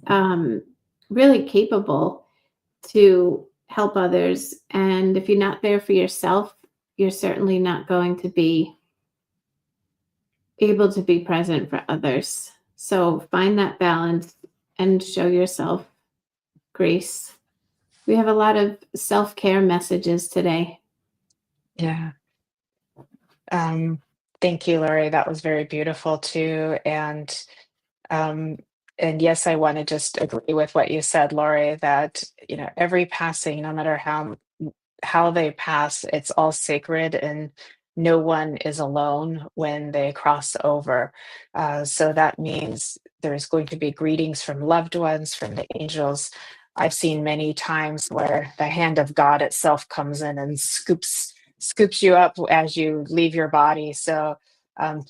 Speaker 3: really capable to help others. And if you're not there for yourself, you're certainly not going to be able to be present for others. So find that balance and show yourself grace. We have a lot of self-care messages today.
Speaker 2: Yeah. Thank you, Laurie. That was very beautiful too. And yes, I want to just agree with what you said, Laurie, that, every passing, no matter how they pass, it's all sacred, and no one is alone when they cross over. So that means there's going to be greetings from loved ones, from the angels. I've seen many times where the hand of God itself comes in and scoops you up as you leave your body. So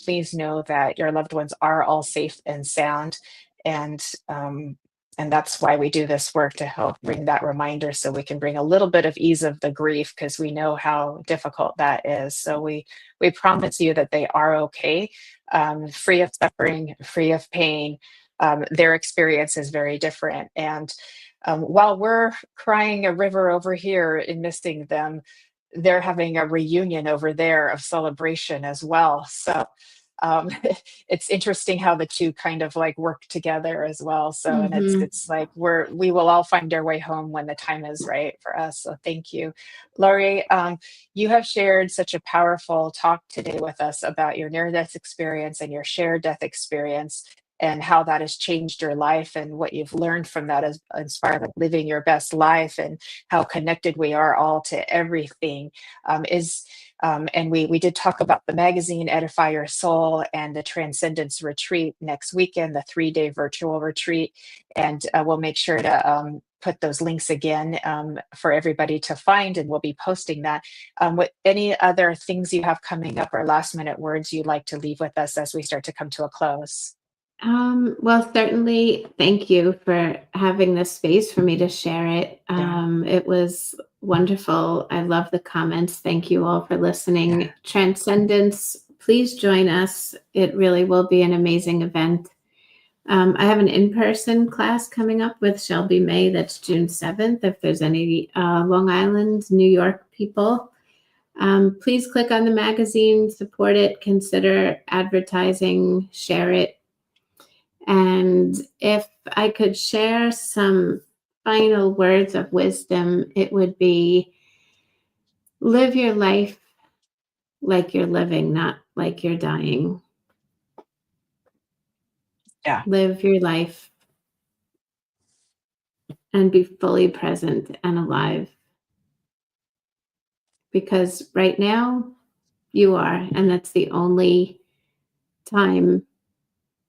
Speaker 2: please know that your loved ones are all safe and sound. And that's why we do this work, to help bring that reminder, so we can bring a little bit of ease of the grief, because we know how difficult that is. So we promise you that they are okay, free of suffering, free of pain. Their experience is very different. And while we're crying a river over here in missing them, they're having a reunion over there of celebration as well. So it's interesting how the two kind of like work together as well. So, and it's like we will all find our way home when the time is right for us. So thank you, Laurie. You have shared such a powerful talk today with us about your near-death experience and your shared death experience, and how that has changed your life, and what you've learned from that has inspired living your best life, and how connected we are all to everything. And we did talk about the magazine, Edify Your Soul, and the Transcendence Retreat next weekend, the 3-day virtual retreat. And we'll make sure to put those links again for everybody to find, and we'll be posting that. What any other things you have coming up, or last minute words you'd like to leave with us as we start to come to a close?
Speaker 3: Well, certainly thank you for having this space for me to share it. It was wonderful. I love the comments. Thank you all for listening.
Speaker 2: Yeah.
Speaker 3: Transcendence, please join us. It really will be an amazing event. I have an in-person class coming up with Shelby May. That's June 7th. If there's any Long Island, New York people, please click on the magazine, support it, consider advertising, share it. And if I could share some final words of wisdom, it would be live your life like you're living, not like you're dying.
Speaker 2: Yeah.
Speaker 3: Live your life and be fully present and alive. Because right now you are, and that's the only time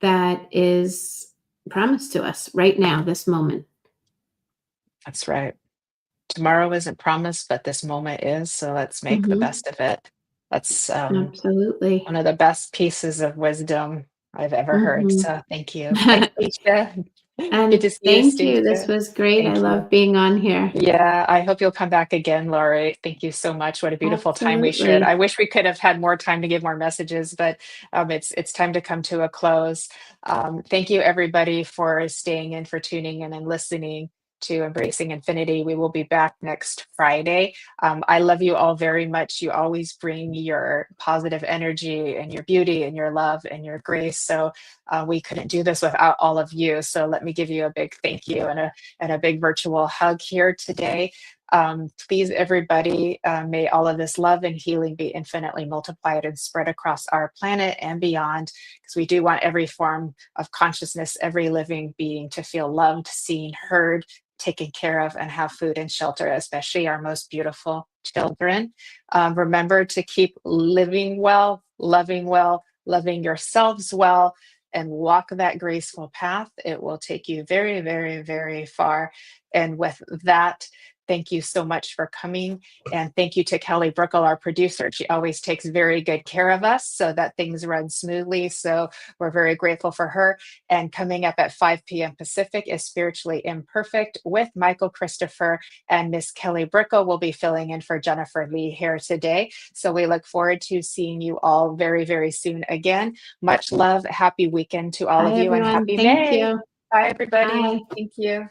Speaker 3: that is promised to us right now, this moment.
Speaker 2: That's right. Tomorrow isn't promised, but this moment is. So let's make the best of it. That's
Speaker 3: Absolutely.
Speaker 2: one of the best pieces of wisdom I've ever heard. So thank you. Thanks, Stacia. Good
Speaker 3: And
Speaker 2: to see you,
Speaker 3: thank you. This
Speaker 2: Stacia.
Speaker 3: was great. I
Speaker 2: Thank you.
Speaker 3: love being on here.
Speaker 2: Yeah, I hope you'll come back again, Laurie. Thank you so much. What a beautiful time we shared.
Speaker 3: Absolutely.
Speaker 2: I wish we could have had more time to give more messages, but it's time to come to a close. Thank you, everybody, for staying in, for tuning in and listening to Embracing Infinity. We will be back next Friday. I love you all very much. You always bring your positive energy and your beauty and your love and your grace. So we couldn't do this without all of you. So let me give you a big thank you and a big virtual hug here today. Please, everybody, may all of this love and healing be infinitely multiplied and spread across our planet and beyond, because we do want every form of consciousness, every living being to feel loved, seen, heard, taken care of, and have food and shelter, especially our most beautiful children. Remember to keep living well, loving yourselves well, and walk that graceful path. It will take you very, very, very far. And with that, thank you so much for coming. And thank you to Kelly Brickle, our producer. She always takes very good care of us so that things run smoothly. So we're very grateful for her. And coming up at 5 p.m. Pacific is Spiritually Imperfect with Michael Christopher, and Miss Kelly Brickle will be filling in for Jennifer Lee here today. So we look forward to seeing you all very, very soon again. Much love. Happy weekend to all
Speaker 3: Bye,
Speaker 2: of you, and
Speaker 3: everyone.
Speaker 2: happy
Speaker 3: Thank
Speaker 2: May.
Speaker 3: you.
Speaker 2: Bye, everybody.
Speaker 3: Bye.
Speaker 2: Thank you.